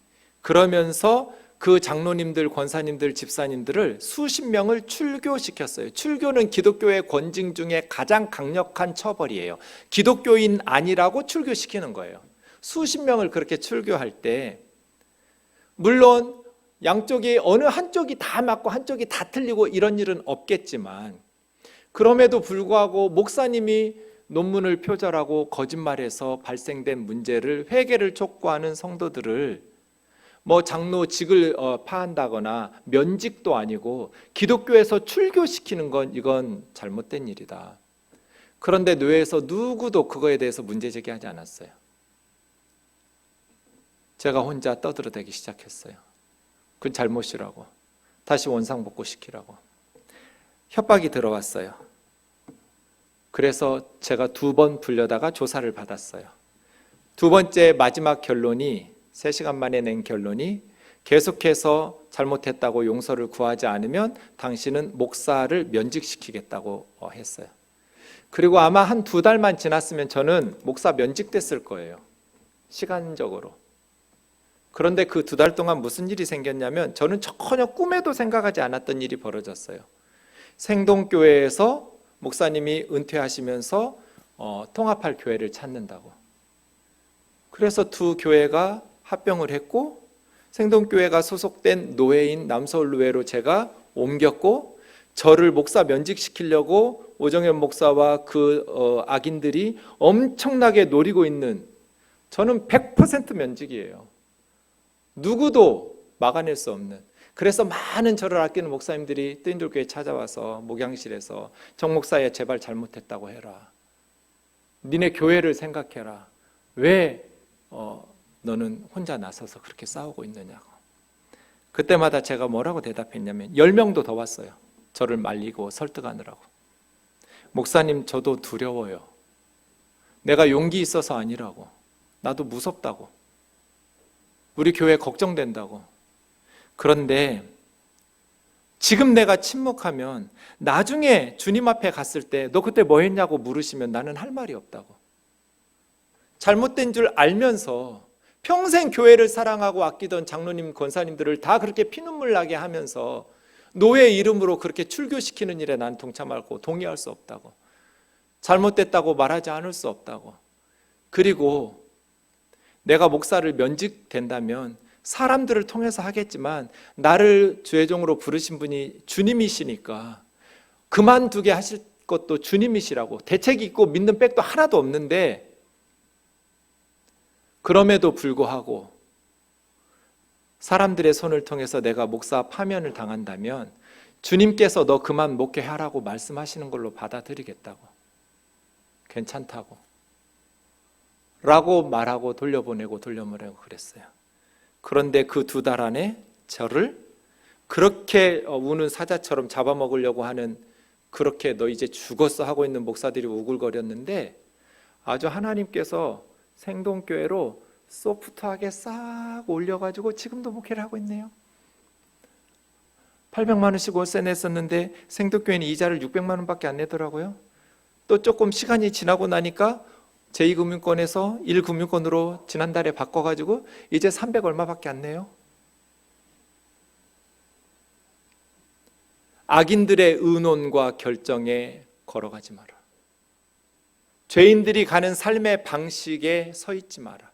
그러면서 그 장로님들, 권사님들, 집사님들을 수십 명을 출교시켰어요. 출교는 기독교의 권징 중에 가장 강력한 처벌이에요. 기독교인 아니라고 출교시키는 거예요. 수십 명을 그렇게 출교할 때 물론 양쪽이 어느 한쪽이 다 맞고 한쪽이 다 틀리고 이런 일은 없겠지만, 그럼에도 불구하고 목사님이 논문을 표절하고 거짓말해서 발생된 문제를 회개를 촉구하는 성도들을 장로직을 파한다거나 면직도 아니고 기독교에서 출교시키는 건 이건 잘못된 일이다. 그런데 노회에서 누구도 그거에 대해서 문제 제기하지 않았어요. 제가 혼자 떠들어대기 시작했어요. 그건 잘못이라고. 다시 원상복구시키라고. 협박이 들어왔어요. 그래서 제가 2번 불려다가 조사를 받았어요. 2번째 마지막 결론이 3시간 만에 낸 결론이 계속해서 잘못했다고 용서를 구하지 않으면 당신은 목사를 면직시키겠다고 했어요. 그리고 아마 한 2달만 지났으면 저는 목사 면직됐을 거예요. 시간적으로. 그런데 그 2달 동안 무슨 일이 생겼냐면 저는 전혀 꿈에도 생각하지 않았던 일이 벌어졌어요. 생동교회에서 목사님이 은퇴하시면서 통합할 교회를 찾는다고. 그래서 2 교회가 합병을 했고 생동교회가 소속된 노회인 남서울노회로 제가 옮겼고, 저를 목사 면직시키려고 오정현 목사와 그 악인들이 엄청나게 노리고 있는, 저는 100% 면직이에요. 누구도 막아낼 수 없는. 그래서 많은 저를 아끼는 목사님들이 뜨인돌교회에 찾아와서 목양실에서 정 목사야 제발 잘못했다고 해라. 니네 교회를 생각해라. 왜 너는 혼자 나서서 그렇게 싸우고 있느냐고. 그때마다 제가 뭐라고 대답했냐면 10명도 더 왔어요. 저를 말리고 설득하느라고. 목사님 저도 두려워요. 내가 용기 있어서 아니라고. 나도 무섭다고. 우리 교회 걱정된다고. 그런데 지금 내가 침묵하면 나중에 주님 앞에 갔을 때 너 그때 뭐 했냐고 물으시면 나는 할 말이 없다고. 잘못된 줄 알면서 평생 교회를 사랑하고 아끼던 장로님, 권사님들을 다 그렇게 피눈물 나게 하면서 노예 이름으로 그렇게 출교시키는 일에 난 동참하고 동의할 수 없다고. 잘못됐다고 말하지 않을 수 없다고. 그리고 내가 목사를 면직된다면 사람들을 통해서 하겠지만 나를 주의종으로 부르신 분이 주님이시니까 그만두게 하실 것도 주님이시라고. 대책이 있고 믿는 백도 하나도 없는데 그럼에도 불구하고 사람들의 손을 통해서 내가 목사 파면을 당한다면 주님께서 너 그만 목회하라고 말씀하시는 걸로 받아들이겠다고. 괜찮다고. 라고 말하고 돌려보내고 그랬어요. 그런데 그 2달 안에 저를 그렇게 우는 사자처럼 잡아먹으려고 하는, 그렇게 너 이제 죽었어 하고 있는 목사들이 우글거렸는데 아주 하나님께서 생동교회로 소프트하게 싹 올려가지고 지금도 목회를 하고 있네요. 800만 원씩 월세 냈었는데 생동교회는 이자를 600만 원밖에 안 내더라고요. 또 조금 시간이 지나고 나니까 제2금융권에서 1금융권으로 지난달에 바꿔가지고 이제 300 얼마밖에 안 내요. 악인들의 의논과 결정에 걸어가지 마라. 죄인들이 가는 삶의 방식에 서 있지 마라.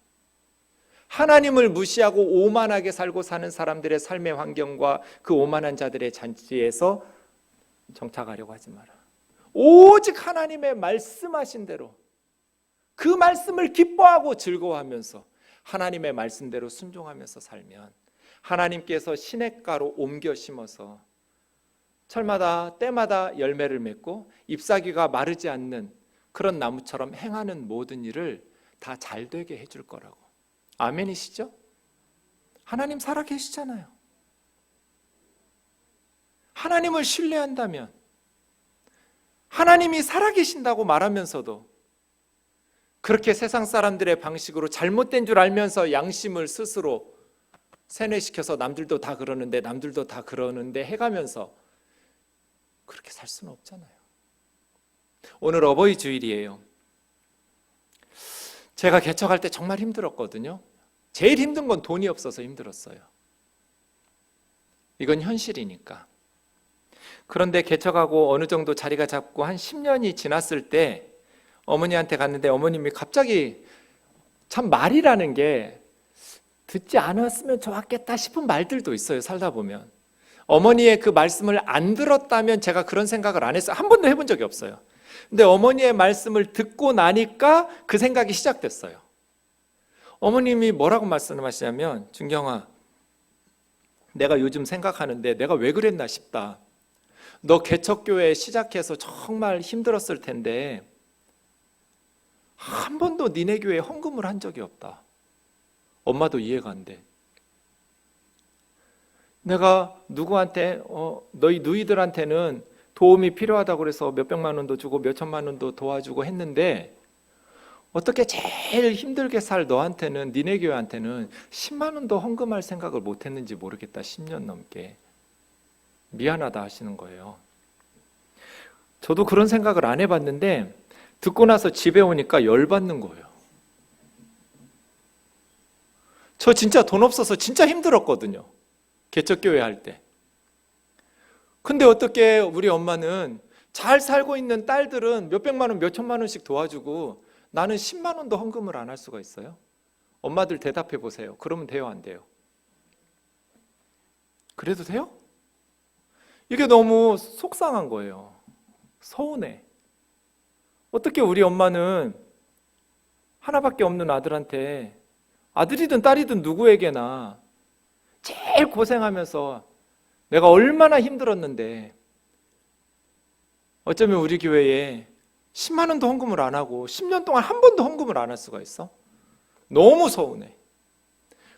하나님을 무시하고 오만하게 살고 사는 사람들의 삶의 환경과 그 오만한 자들의 잔치에서 정착하려고 하지 마라. 오직 하나님의 말씀하신 대로 그 말씀을 기뻐하고 즐거워하면서 하나님의 말씀대로 순종하면서 살면 하나님께서 시냇가로 옮겨 심어서 철마다 때마다 열매를 맺고 잎사귀가 마르지 않는 그런 나무처럼 행하는 모든 일을 다 잘되게 해줄 거라고. 아멘이시죠? 하나님 살아계시잖아요. 하나님을 신뢰한다면, 하나님이 살아계신다고 말하면서도 그렇게 세상 사람들의 방식으로 잘못된 줄 알면서 양심을 스스로 세뇌시켜서 남들도 다 그러는데 해가면서 그렇게 살 수는 없잖아요. 오늘 어버이 주일이에요. 제가 개척할 때 정말 힘들었거든요. 제일 힘든 건 돈이 없어서 힘들었어요. 이건 현실이니까. 그런데 개척하고 어느 정도 자리가 잡고 한 10년이 지났을 때 어머니한테 갔는데 어머님이 갑자기, 참 말이라는 게 듣지 않았으면 좋았겠다 싶은 말들도 있어요. 살다 보면 어머니의 그 말씀을 안 들었다면 제가 그런 생각을 안 했어요. 한 번도 해본 적이 없어요. 근데 어머니의 말씀을 듣고 나니까 그 생각이 시작됐어요. 어머님이 뭐라고 말씀하시냐면, 준경아, 내가 요즘 생각하는데 내가 왜 그랬나 싶다. 너 개척교회 시작해서 정말 힘들었을 텐데 한 번도 니네 교회에 헌금을 한 적이 없다. 엄마도 이해가 안 돼. 내가 누구한테 너희 누이들한테는 도움이 필요하다고 그래서 몇백만 원도 주고 몇천만 원도 도와주고 했는데 어떻게 제일 힘들게 살 너한테는, 니네 교회한테는 10만 원도 헌금할 생각을 못 했는지 모르겠다. 10년 넘게. 미안하다 하시는 거예요. 저도 그런 생각을 안 해봤는데 듣고 나서 집에 오니까 열받는 거예요. 저 진짜 돈 없어서 진짜 힘들었거든요. 개척교회 할 때. 근데 어떻게 우리 엄마는 잘 살고 있는 딸들은 몇백만 원, 몇천만 원씩 도와주고 나는 10만 원도 헌금을 안 할 수가 있어요? 엄마들 대답해 보세요. 그러면 돼요, 안 돼요? 그래도 돼요? 이게 너무 속상한 거예요. 서운해. 어떻게 우리 엄마는 하나밖에 없는 아들한테, 아들이든 딸이든 누구에게나 제일 고생하면서 내가 얼마나 힘들었는데 어쩌면 우리 교회에 10만 원도 헌금을 안 하고 10년 동안 한 번도 헌금을 안 할 수가 있어? 너무 서운해.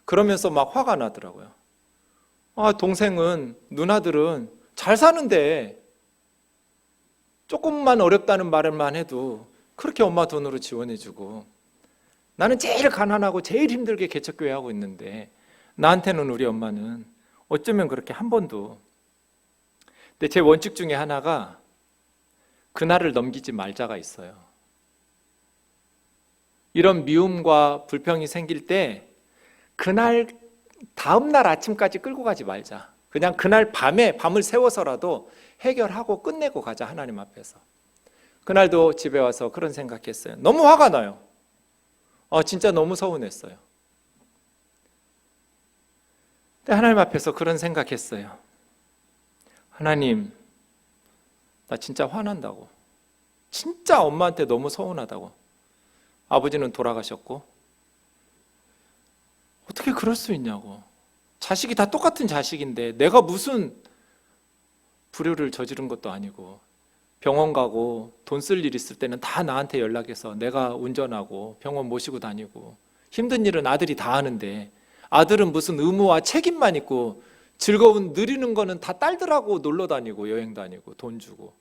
그러면서 막 화가 나더라고요. 동생은, 누나들은 잘 사는데 조금만 어렵다는 말만 해도 그렇게 엄마 돈으로 지원해주고 나는 제일 가난하고 제일 힘들게 개척교회 하고 있는데 나한테는 우리 엄마는 어쩌면 그렇게 한 번도. 근데 제 원칙 중에 하나가 그날을 넘기지 말자가 있어요. 이런 미움과 불평이 생길 때 그날 다음날 아침까지 끌고 가지 말자. 그냥 그날 밤을 세워서라도 해결하고 끝내고 가자, 하나님 앞에서. 그날도 집에 와서 그런 생각했어요. 너무 화가 나요. 진짜 너무 서운했어요. 근데 하나님 앞에서 그런 생각했어요. 하나님, 나 진짜 화난다고. 진짜 엄마한테 너무 서운하다고. 아버지는 돌아가셨고 어떻게 그럴 수 있냐고. 자식이 다 똑같은 자식인데 내가 무슨 불효를 저지른 것도 아니고, 병원 가고 돈 쓸 일 있을 때는 다 나한테 연락해서 내가 운전하고 병원 모시고 다니고, 힘든 일은 아들이 다 하는데 아들은 무슨 의무와 책임만 있고 즐거운 누리는 거는 다 딸들하고 놀러 다니고 여행 다니고 돈 주고,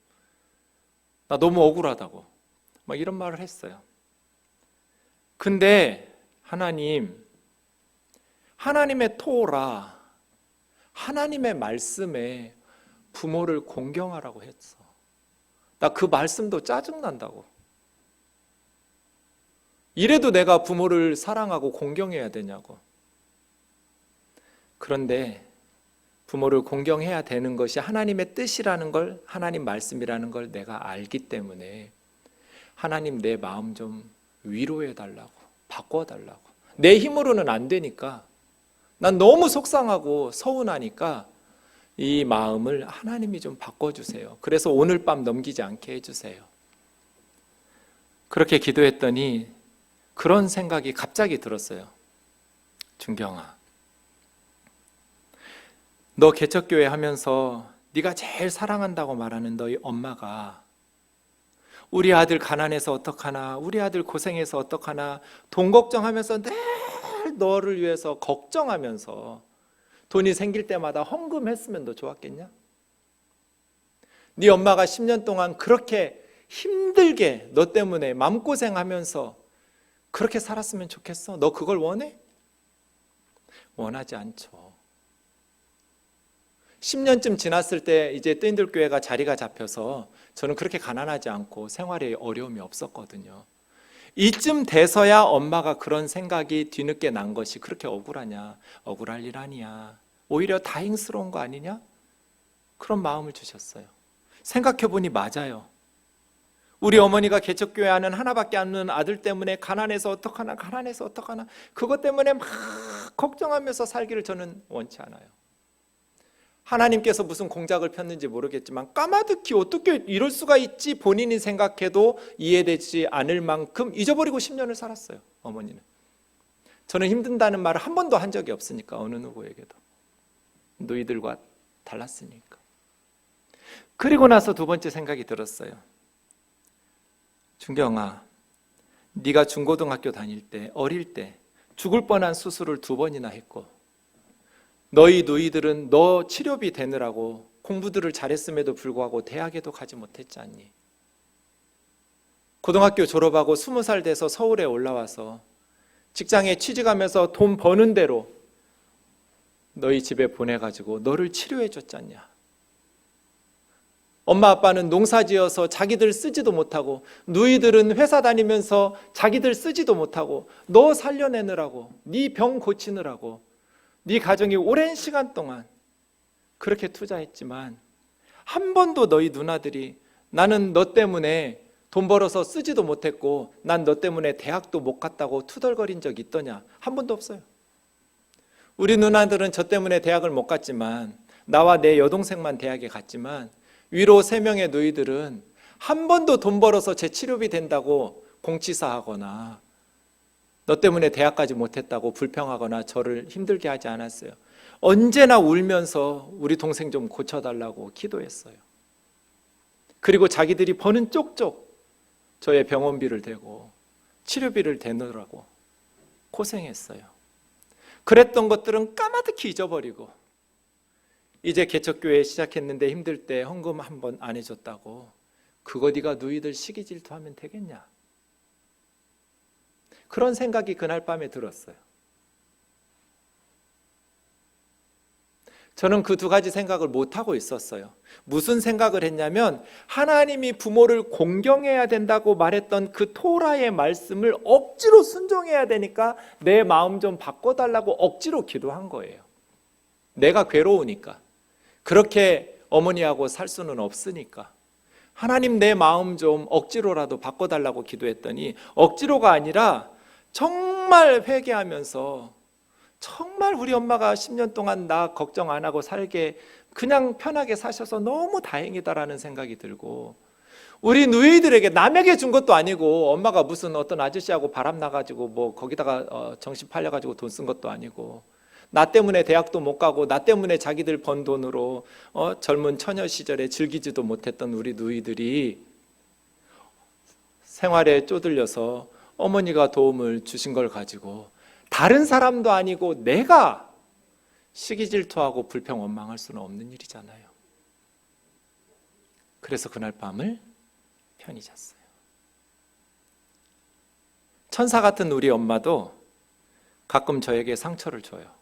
나 너무 억울하다고 막 이런 말을 했어요. 근데 하나님의 토라, 하나님의 말씀에 부모를 공경하라고 했어. 나 그 말씀도 짜증난다고. 이래도 내가 부모를 사랑하고 공경해야 되냐고. 그런데 부모를 공경해야 되는 것이 하나님의 뜻이라는 걸, 하나님 말씀이라는 걸 내가 알기 때문에 하나님 내 마음 좀 위로해 달라고, 바꿔 달라고. 내 힘으로는 안 되니까, 난 너무 속상하고 서운하니까 이 마음을 하나님이 좀 바꿔주세요. 그래서 오늘 밤 넘기지 않게 해주세요. 그렇게 기도했더니 그런 생각이 갑자기 들었어요. 준경아, 너 개척교회 하면서 네가 제일 사랑한다고 말하는 너희 엄마가 우리 아들 가난해서 어떡하나, 우리 아들 고생해서 어떡하나, 돈 걱정하면서 늘 너를 위해서 걱정하면서 돈이 생길 때마다 헌금했으면 더 좋았겠냐? 네 엄마가 10년 동안 그렇게 힘들게 너 때문에 마음고생하면서 그렇게 살았으면 좋겠어? 너 그걸 원해? 원하지 않죠. 10년쯤 지났을 때 이제 뜨인들교회가 자리가 잡혀서 저는 그렇게 가난하지 않고 생활에 어려움이 없었거든요. 이쯤 돼서야 엄마가 그런 생각이 뒤늦게 난 것이 그렇게 억울하냐, 억울할 일 아니야, 오히려 다행스러운 거 아니냐, 그런 마음을 주셨어요. 생각해보니 맞아요. 우리 어머니가 개척교회 하는 하나밖에 없는 아들 때문에 가난해서 어떡하나, 가난해서 어떡하나, 그것 때문에 막 걱정하면서 살기를 저는 원치 않아요. 하나님께서 무슨 공작을 폈는지 모르겠지만 까마득히 어떻게 이럴 수가 있지 본인이 생각해도 이해되지 않을 만큼 잊어버리고 10년을 살았어요. 어머니는. 저는 힘든다는 말을 한 번도 한 적이 없으니까, 어느 누구에게도. 너희들과 달랐으니까. 그리고 나서 두 번째 생각이 들었어요. 준경아, 네가 중고등학교 다닐 때, 어릴 때 죽을 뻔한 수술을 2번이나 했고, 너희들은 너 치료비 되느라고 공부들을 잘했음에도 불구하고 대학에도 가지 못했지 않니? 고등학교 졸업하고 20살 돼서 서울에 올라와서 직장에 취직하면서 돈 버는 대로 너희 집에 보내가지고 너를 치료해 줬지 않냐? 엄마 아빠는 농사지어서 자기들 쓰지도 못하고, 너희들은 회사 다니면서 자기들 쓰지도 못하고 너 살려내느라고, 네 병 고치느라고 네 가정이 오랜 시간 동안 그렇게 투자했지만 한 번도 너희 누나들이 나는 너 때문에 돈 벌어서 쓰지도 못했고 난 너 때문에 대학도 못 갔다고 투덜거린 적 있더냐? 한 번도 없어요. 우리 누나들은 저 때문에 대학을 못 갔지만, 나와 내 여동생만 대학에 갔지만, 위로 3명의 너희들은 한 번도 돈 벌어서 제 치료비 된다고 공치사하거나 너 때문에 대학까지 못했다고 불평하거나 저를 힘들게 하지 않았어요. 언제나 울면서 우리 동생 좀 고쳐달라고 기도했어요. 그리고 자기들이 버는 쪽쪽 저의 병원비를 대고 치료비를 대느라고 고생했어요. 그랬던 것들은 까마득히 잊어버리고 이제 개척교회 시작했는데 힘들 때 헌금 한 번 안 해줬다고 그거 네가 너희들 시기 질투하면 되겠냐? 그런 생각이 그날 밤에 들었어요. 저는 그 2가지 생각을 못하고 있었어요. 무슨 생각을 했냐면, 하나님이 부모를 공경해야 된다고 말했던 그 토라의 말씀을 억지로 순종해야 되니까 내 마음 좀 바꿔달라고 억지로 기도한 거예요. 내가 괴로우니까, 그렇게 어머니하고 살 수는 없으니까 하나님 내 마음 좀 억지로라도 바꿔달라고 기도했더니 억지로가 아니라 정말 회개하면서 정말 우리 엄마가 10년 동안 나 걱정 안 하고 살게 그냥 편하게 사셔서 너무 다행이다라는 생각이 들고, 우리 누이들에게 남에게 준 것도 아니고 엄마가 무슨 어떤 아저씨하고 바람 나가지고 뭐 거기다가 정신 팔려가지고 돈 쓴 것도 아니고, 나 때문에 대학도 못 가고 나 때문에 자기들 번 돈으로 젊은 처녀 시절에 즐기지도 못했던 우리 누이들이 생활에 쪼들려서 어머니가 도움을 주신 걸 가지고 다른 사람도 아니고 내가 시기 질투하고 불평 원망할 수는 없는 일이잖아요. 그래서 그날 밤을 편히 잤어요. 천사 같은 우리 엄마도 가끔 저에게 상처를 줘요.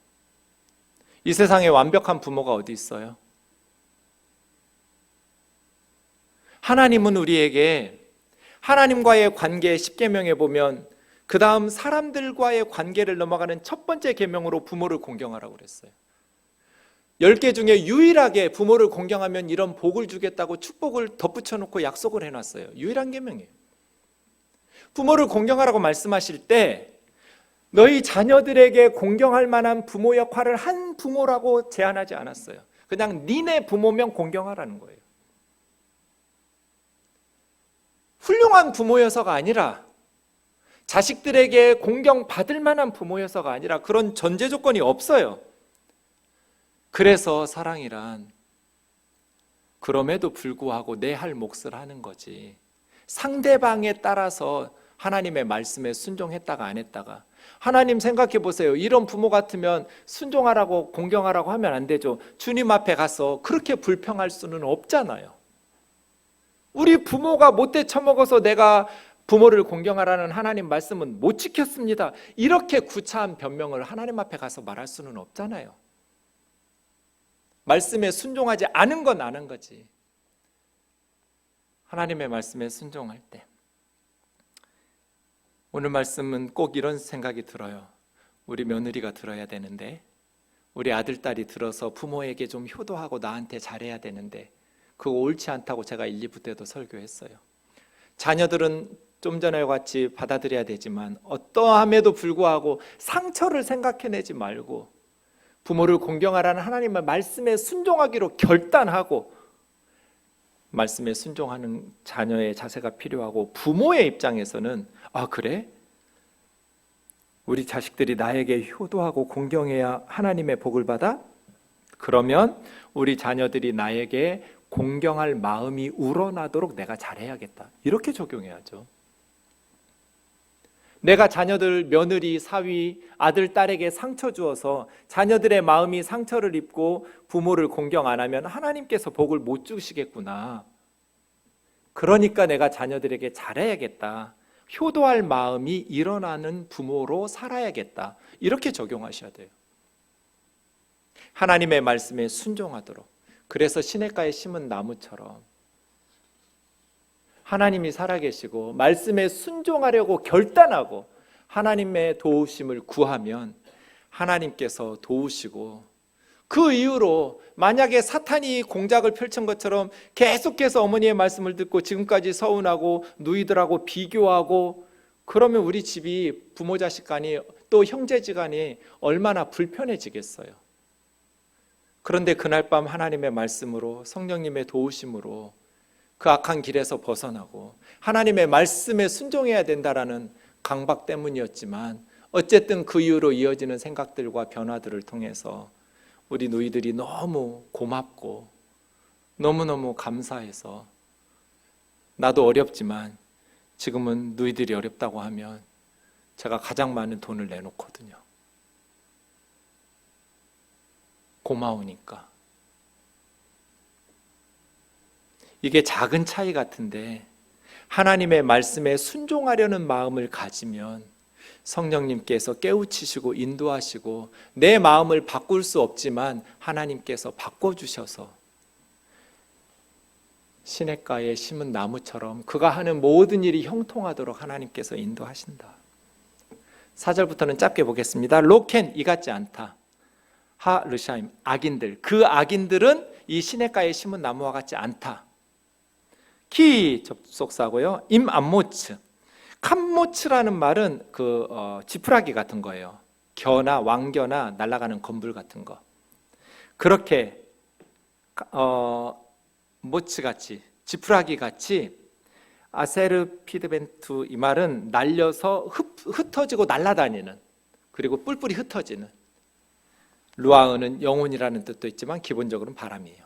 이 세상에 완벽한 부모가 어디 있어요? 하나님은 우리에게 하나님과의 관계 10계명에 보면 그 다음 사람들과의 관계를 넘어가는 첫 번째 계명으로 부모를 공경하라고 그랬어요. 10개 중에 유일하게 부모를 공경하면 이런 복을 주겠다고 축복을 덧붙여 놓고 약속을 해놨어요. 유일한 계명이에요. 부모를 공경하라고 말씀하실 때 너희 자녀들에게 공경할 만한 부모 역할을 한 부모라고 제한하지 않았어요. 그냥 니네 부모면 공경하라는 거예요. 훌륭한 부모여서가 아니라, 자식들에게 공경받을 만한 부모여서가 아니라 그런 전제 조건이 없어요. 그래서 사랑이란 그럼에도 불구하고 내 할 몫을 하는 거지, 상대방에 따라서 하나님의 말씀에 순종했다가 안 했다가. 하나님 생각해 보세요. 이런 부모 같으면 순종하라고 공경하라고 하면 안 되죠. 주님 앞에 가서 그렇게 불평할 수는 없잖아요. 우리 부모가 못돼 처먹어서 내가 부모를 공경하라는 하나님 말씀은 못 지켰습니다, 이렇게 구차한 변명을 하나님 앞에 가서 말할 수는 없잖아요. 말씀에 순종하지 않은 건 아는 거지. 하나님의 말씀에 순종할 때, 오늘 말씀은 꼭 이런 생각이 들어요. 우리 며느리가 들어야 되는데, 우리 아들, 딸이 들어서 부모에게 좀 효도하고 나한테 잘해야 되는데, 그거 옳지 않다고 제가 1, 2부 때도 설교했어요. 자녀들은 좀 전에 같이 받아들여야 되지만 어떠함에도 불구하고 상처를 생각해내지 말고 부모를 공경하라는 하나님의 말씀에 순종하기로 결단하고 말씀에 순종하는 자녀의 자세가 필요하고, 부모의 입장에서는 그래? 우리 자식들이 나에게 효도하고 공경해야 하나님의 복을 받아? 그러면 우리 자녀들이 나에게 공경할 마음이 우러나도록 내가 잘해야겠다, 이렇게 적용해야죠. 내가 자녀들, 며느리, 사위, 아들, 딸에게 상처 주어서 자녀들의 마음이 상처를 입고 부모를 공경 안 하면 하나님께서 복을 못 주시겠구나. 그러니까 내가 자녀들에게 잘해야겠다, 효도할 마음이 일어나는 부모로 살아야겠다, 이렇게 적용하셔야 돼요. 하나님의 말씀에 순종하도록. 그래서 시냇가에 심은 나무처럼 하나님이 살아계시고 말씀에 순종하려고 결단하고 하나님의 도우심을 구하면 하나님께서 도우시고, 그 이후로 만약에 사탄이 공작을 펼친 것처럼 계속해서 어머니의 말씀을 듣고 지금까지 서운하고 누이들하고 비교하고, 그러면 우리 집이 부모 자식 간이 또 형제지간이 얼마나 불편해지겠어요. 그런데 그날 밤 하나님의 말씀으로, 성령님의 도우심으로 그 악한 길에서 벗어나고 하나님의 말씀에 순종해야 된다라는 강박 때문이었지만, 어쨌든 그 이후로 이어지는 생각들과 변화들을 통해서 우리 누이들이 너무 고맙고 너무너무 감사해서, 나도 어렵지만 지금은 누이들이 어렵다고 하면 제가 가장 많은 돈을 내놓거든요. 고마우니까. 이게 작은 차이 같은데 하나님의 말씀에 순종하려는 마음을 가지면 성령님께서 깨우치시고 인도하시고, 내 마음을 바꿀 수 없지만 하나님께서 바꿔주셔서 시냇가에 심은 나무처럼 그가 하는 모든 일이 형통하도록 하나님께서 인도하신다. 4절부터는 짧게 보겠습니다. 로켄 이 같지 않다. 하 르샤임 악인들, 그 악인들은 이 시냇가에 심은 나무와 같지 않다. 키 접속사고요. 임 암모츠. 캄모츠라는 말은 지푸라기 같은 거예요. 겨나 왕겨나 날아가는 건불 같은 거. 그렇게 모츠 같이, 지푸라기 같이, 아세르피드벤투, 이 말은 날려서 흩어지고 날아다니는, 그리고 뿔뿔이 흩어지는. 루아흐는 영혼이라는 뜻도 있지만 기본적으로는 바람이에요.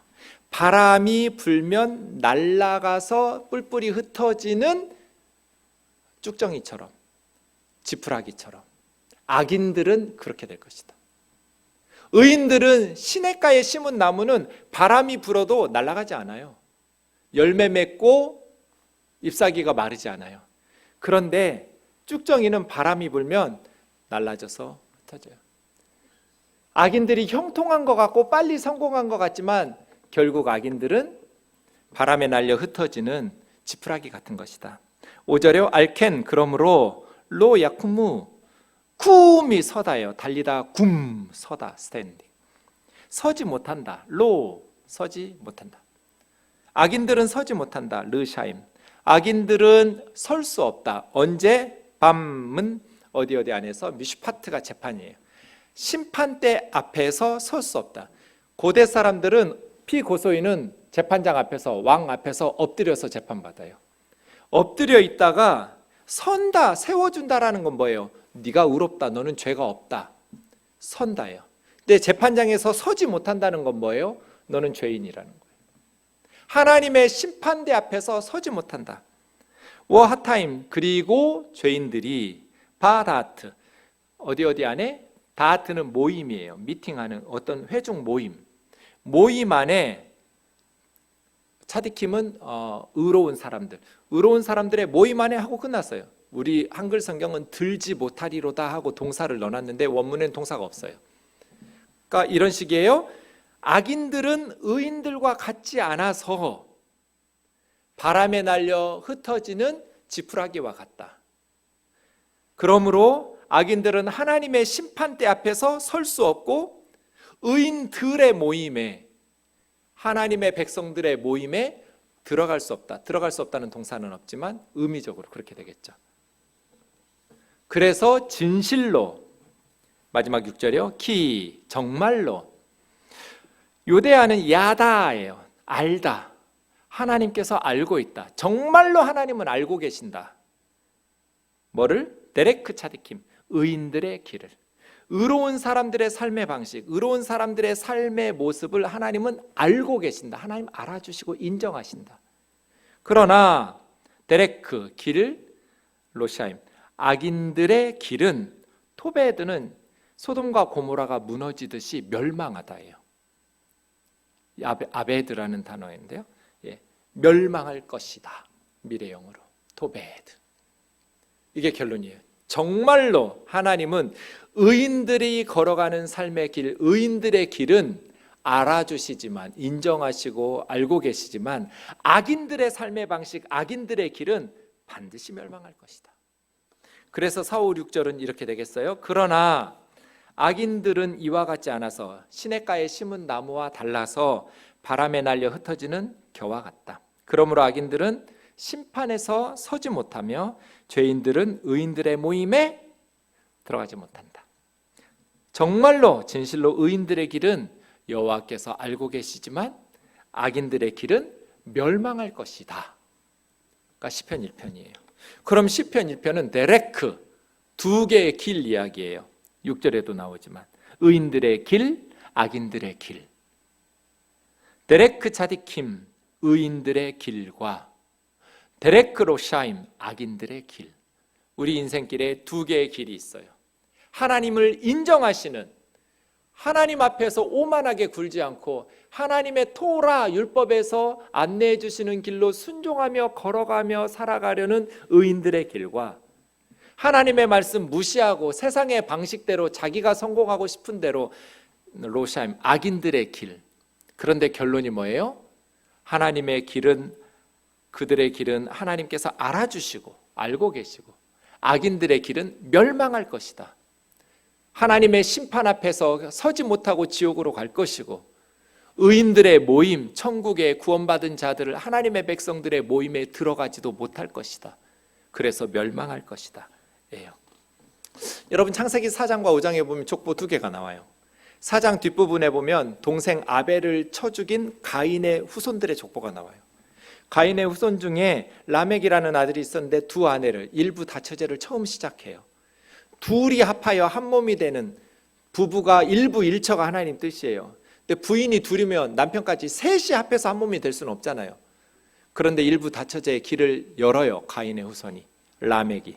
바람이 불면 날아가서 뿔뿔이 흩어지는 쭉정이처럼, 지푸라기처럼 악인들은 그렇게 될 것이다. 의인들은 시냇가에 심은 나무는 바람이 불어도 날아가지 않아요. 열매 맺고 잎사귀가 마르지 않아요. 그런데 쭉정이는 바람이 불면 날아져서 흩어져요. 악인들이 형통한 것 같고 빨리 성공한 것 같지만 결국 악인들은 바람에 날려 흩어지는 지푸라기 같은 것이다. 5절에 알켄, 그러므로 로 야쿠무, 쿰이 서다예요. 달리다, 굼, 서다, 스탠딩. 서지 못한다. 로, 서지 못한다. 악인들은 서지 못한다. 르샤임. 악인들은 설 수 없다. 언제? 밤은 어디 안에서 미슈파트가 재판이에요. 심판대 앞에서 설 수 없다. 고대 사람들은 피고소인은 재판장 앞에서, 왕 앞에서 엎드려서 재판받아요. 엎드려 있다가 선다, 세워준다라는 건 뭐예요? 네가 의롭다, 너는 죄가 없다, 선다예요. 근데 재판장에서 서지 못한다는 건 뭐예요? 너는 죄인이라는 거예요. 하나님의 심판대 앞에서 서지 못한다. 워하타임, 그리고 죄인들이 바다트, 어디 안에? 다하트는 모임이에요. 미팅하는 어떤 회중 모임 안에 차디킴은 의로운 사람들, 의로운 사람들의 모임 안에 하고 끝났어요. 우리 한글 성경은 들지 못하리로다 하고 동사를 넣어놨는데 원문에는 동사가 없어요. 그러니까 이런 식이에요. 악인들은 의인들과 같지 않아서 바람에 날려 흩어지는 지푸라기와 같다. 그러므로 악인들은 하나님의 심판대 앞에서 설 수 없고 의인들의 모임에, 하나님의 백성들의 모임에 들어갈 수 없다. 들어갈 수 없다는 동사는 없지만 의미적으로 그렇게 되겠죠. 그래서 진실로, 마지막 6절이요. 키, 정말로. 요대아는 야다예요. 알다. 하나님께서 알고 있다. 정말로 하나님은 알고 계신다. 뭐를? 데레크 차디킴, 의인들의 길을. 의로운 사람들의 삶의 방식, 의로운 사람들의 삶의 모습을 하나님은 알고 계신다. 하나님 알아주시고 인정하신다. 그러나 데레크, 길, 로샤임, 악인들의 길은, 토베드는 소돔과 고모라가 무너지듯이 멸망하다예요. 아베드라는 단어인데요. 예, 멸망할 것이다. 미래형으로 토베드. 이게 결론이에요. 정말로 하나님은 의인들이 걸어가는 삶의 길, 의인들의 길은 알아주시지만, 인정하시고 알고 계시지만 악인들의 삶의 방식, 악인들의 길은 반드시 멸망할 것이다. 그래서 4, 5, 6절은 이렇게 되겠어요. 그러나 악인들은 이와 같지 않아서 시냇가에 심은 나무와 달라서 바람에 날려 흩어지는 겨와 같다. 그러므로 악인들은 심판에서 서지 못하며 죄인들은 의인들의 모임에 들어가지 못한다. 정말로 진실로 의인들의 길은 여호와께서 알고 계시지만 악인들의 길은 멸망할 것이다. 그러니까 시편 1편이에요. 그럼 시편 1편은 데레크, 두 개의 길 이야기예요. 6절에도 나오지만 의인들의 길, 악인들의 길. 데레크 차디킴, 의인들의 길과 데레크 로샤임, 악인들의 길. 우리 인생길에 두 개의 길이 있어요. 하나님을 인정하시는, 하나님 앞에서 오만하게 굴지 않고 하나님의 토라 율법에서 안내해 주시는 길로 순종하며 걸어가며 살아가려는 의인들의 길과 하나님의 말씀 무시하고 세상의 방식대로 자기가 성공하고 싶은 대로 로샤임, 악인들의 길. 그런데 결론이 뭐예요? 하나님의 길은, 그들의 길은 하나님께서 알아주시고 알고 계시고 악인들의 길은 멸망할 것이다. 하나님의 심판 앞에서 서지 못하고 지옥으로 갈 것이고 의인들의 모임, 천국에 구원받은 자들을 하나님의 백성들의 모임에 들어가지도 못할 것이다. 그래서 멸망할 것이다. 예요. 여러분 창세기 4장과 5장에 보면 족보 2개가 나와요. 4장 뒷부분에 보면 동생 아벨을 쳐 죽인 가인의 후손들의 족보가 나와요. 가인의 후손 중에 라멕이라는 아들이 있었는데 두 아내를 일부 다처제를 처음 시작해요. 둘이 합하여 한 몸이 되는 부부가 일부 일처가 하나님 뜻이에요. 근데 부인이 둘이면 남편까지 셋이 합해서 한 몸이 될 수는 없잖아요. 그런데 일부 다처제의 길을 열어요. 가인의 후손이, 라멕이.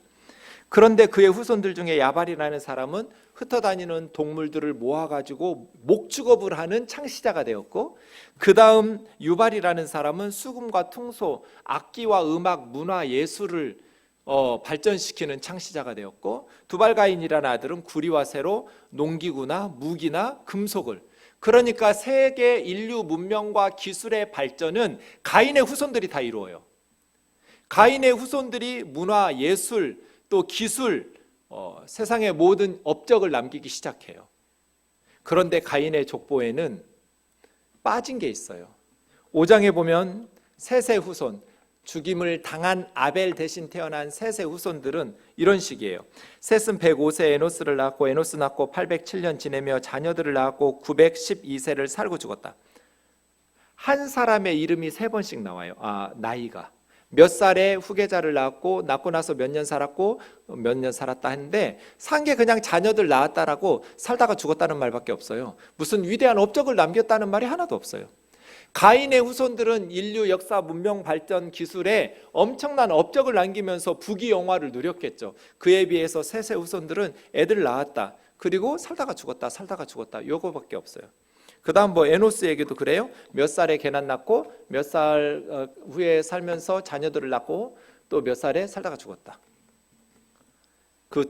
그런데 그의 후손들 중에 야발이라는 사람은 흩어다니는 동물들을 모아가지고 목축업을 하는 창시자가 되었고, 그 다음 유발이라는 사람은 수금과 퉁소, 악기와 음악, 문화, 예술을 발전시키는 창시자가 되었고, 두발가인이라는 아들은 구리와 쇠로 농기구나 무기나 금속을, 그러니까 세계 인류 문명과 기술의 발전은 가인의 후손들이 다 이루어요. 가인의 후손들이 문화, 예술, 또 기술, 세상의 모든 업적을 남기기 시작해요. 그런데 가인의 족보에는 빠진 게 있어요. 5장에 보면 셋의 후손, 죽임을 당한 아벨 대신 태어난 셋의 후손들은 이런 식이에요. 셋은 105세에 에노스를 낳았고, 에노스 낳고 807년 지내며 자녀들을 낳았고 912세를 살고 죽었다. 한 사람의 이름이 3번씩 나와요. 나이가 몇 살에 후계자를 낳았고, 낳고 나서 몇 년 살았고 몇 년 살았다 했는데, 산 게 그냥 자녀들 낳았다라고 살다가 죽었다는 말밖에 없어요. 무슨 위대한 업적을 남겼다는 말이 하나도 없어요. 가인의 후손들은 인류 역사, 문명 발전, 기술에 엄청난 업적을 남기면서 부귀영화를 누렸겠죠. 그에 비해서 셋의 후손들은 애들 낳았다, 그리고 살다가 죽었다, 살다가 죽었다, 요거밖에 없어요. 그 다음 에노스 얘기도 그래요. 몇 살에 개난 낳고 몇 살 후에 살면서 자녀들을 낳고 또 몇 살에 살다가 죽었다. 그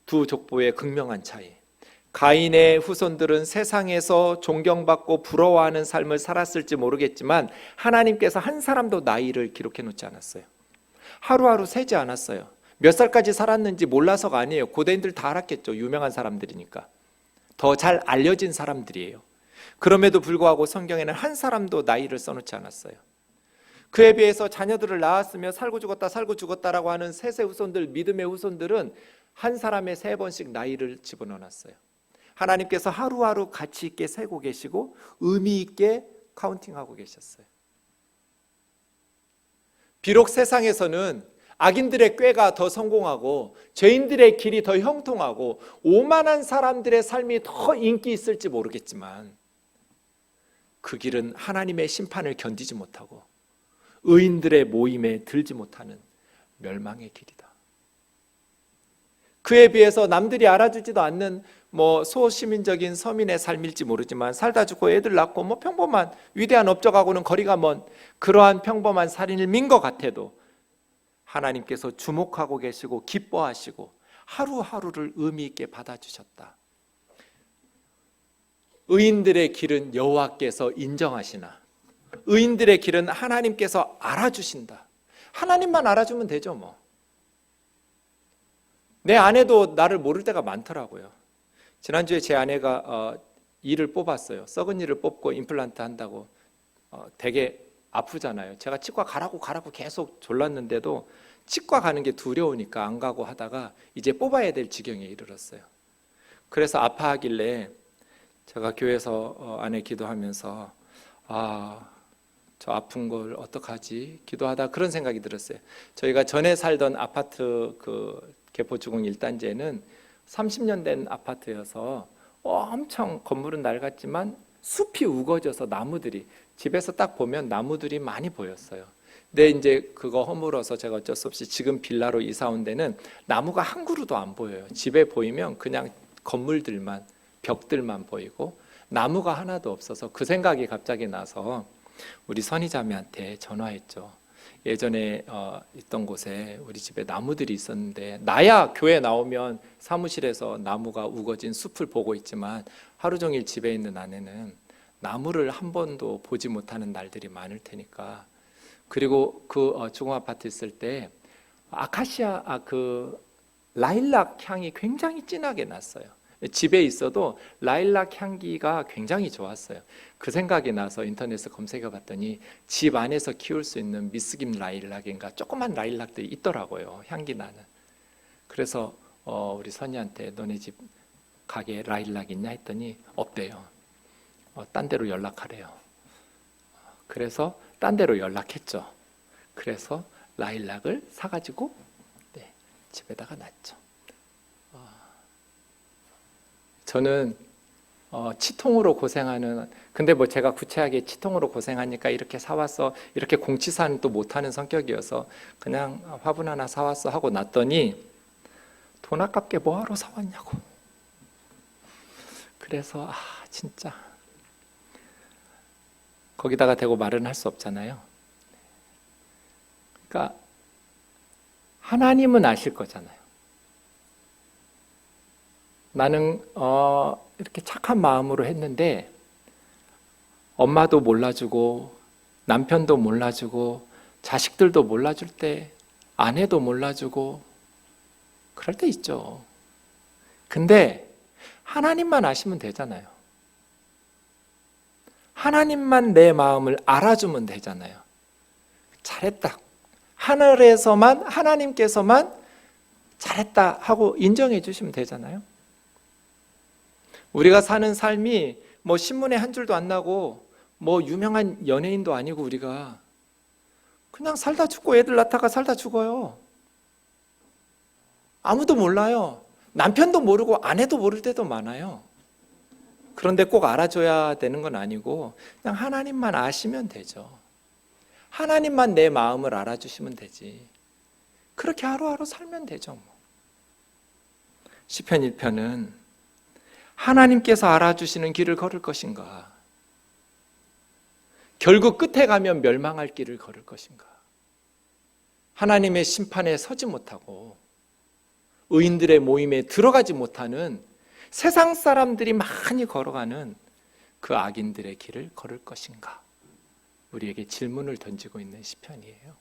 두 족보의 극명한 차이. 가인의 후손들은 세상에서 존경받고 부러워하는 삶을 살았을지 모르겠지만 하나님께서 한 사람도 나이를 기록해 놓지 않았어요. 하루하루 세지 않았어요. 몇 살까지 살았는지 몰라서가 아니에요. 고대인들 다 알았겠죠. 유명한 사람들이니까. 더 잘 알려진 사람들이에요. 그럼에도 불구하고 성경에는 한 사람도 나이를 써놓지 않았어요. 그에 비해서 자녀들을 낳았으며 살고 죽었다 살고 죽었다라고 하는 셋의 후손들, 믿음의 후손들은 한 사람의 3번씩 나이를 집어넣어놨어요. 하나님께서 하루하루 가치 있게 세고 계시고 의미 있게 카운팅하고 계셨어요. 비록 세상에서는 악인들의 꾀가 더 성공하고 죄인들의 길이 더 형통하고 오만한 사람들의 삶이 더 인기 있을지 모르겠지만, 그 길은 하나님의 심판을 견디지 못하고 의인들의 모임에 들지 못하는 멸망의 길이다. 그에 비해서 남들이 알아주지도 않는 소시민적인 서민의 삶일지 모르지만, 살다 죽고 애들 낳고 평범한 위대한 업적하고는 거리가 먼 그러한 평범한 살인민 것 같아도 하나님께서 주목하고 계시고 기뻐하시고 하루하루를 의미 있게 받아주셨다. 의인들의 길은 여호와께서 인정하시나 의인들의 길은 하나님께서 알아주신다. 하나님만 알아주면 되죠. 내 아내도 나를 모를 때가 많더라고요. 지난주에 제 아내가 이를 뽑았어요. 썩은 이를 뽑고 임플란트 한다고. 되게 아프잖아요. 제가 치과 가라고 계속 졸랐는데도 치과 가는 게 두려우니까 안 가고 하다가 이제 뽑아야 될 지경에 이르렀어요. 그래서 아파하길래 제가 교회에서 아내 기도하면서 저 아픈 걸 어떡하지? 기도하다 그런 생각이 들었어요. 저희가 전에 살던 아파트 개포주공 1단지에는 30년 된 아파트여서 엄청 건물은 낡았지만 숲이 우거져서 나무들이, 집에서 딱 보면 나무들이 많이 보였어요. 근데 이제 그거 허물어서 제가 어쩔 수 없이 지금 빌라로 이사 온 데는 나무가 한 그루도 안 보여요. 집에 보이면 그냥 건물들만, 벽들만 보이고 나무가 하나도 없어서 그 생각이 갑자기 나서 우리 선희자매한테 전화했죠. 예전에 있던 곳에 우리 집에 나무들이 있었는데, 나야 교회 나오면 사무실에서 나무가 우거진 숲을 보고 있지만 하루 종일 집에 있는 아내는 나무를 한 번도 보지 못하는 날들이 많을 테니까. 그리고 주공 아파트 있을 때 아카시아 라일락 향이 굉장히 진하게 났어요. 집에 있어도 라일락 향기가 굉장히 좋았어요. 그 생각이 나서 인터넷에 검색해 봤더니 집 안에서 키울 수 있는 미스김 라일락인가 조그만 라일락들이 있더라고요. 향기 나는. 그래서 우리 선이한테 너네 집 가게에 라일락 있냐 했더니 없대요. 딴 데로 연락하래요. 그래서 딴 데로 연락했죠. 그래서 라일락을 사가지고 집에다가 놨죠. 저는 치통으로 고생하는, 근데 뭐 제가 구체하게 치통으로 고생하니까 이렇게 사왔어, 이렇게 공치사는 또 못하는 성격이어서 그냥 화분 하나 사왔어 하고 놨더니 돈 아깝게 뭐하러 사왔냐고. 그래서 진짜 거기다가 대고 말은 할 수 없잖아요. 그러니까 하나님은 아실 거잖아요. 나는 이렇게 착한 마음으로 했는데 엄마도 몰라주고 남편도 몰라주고 자식들도 몰라줄 때 아내도 몰라주고 그럴 때 있죠. 근데 하나님만 아시면 되잖아요. 하나님만 내 마음을 알아주면 되잖아요. 잘했다. 하늘에서만, 하나님께서만 잘했다 하고 인정해 주시면 되잖아요. 우리가 사는 삶이 뭐 신문에 한 줄도 안 나고 뭐 유명한 연예인도 아니고 우리가 그냥 살다 죽고 애들 낳다가 살다 죽어요. 아무도 몰라요. 남편도 모르고 아내도 모를 때도 많아요. 그런데 꼭 알아줘야 되는 건 아니고 그냥 하나님만 아시면 되죠. 하나님만 내 마음을 알아주시면 되지. 그렇게 하루하루 살면 되죠. 시편 1편은 하나님께서 알아주시는 길을 걸을 것인가? 결국 끝에 가면 멸망할 길을 걸을 것인가? 하나님의 심판에 서지 못하고 의인들의 모임에 들어가지 못하는 세상 사람들이 많이 걸어가는 그 악인들의 길을 걸을 것인가? 우리에게 질문을 던지고 있는 시편이에요.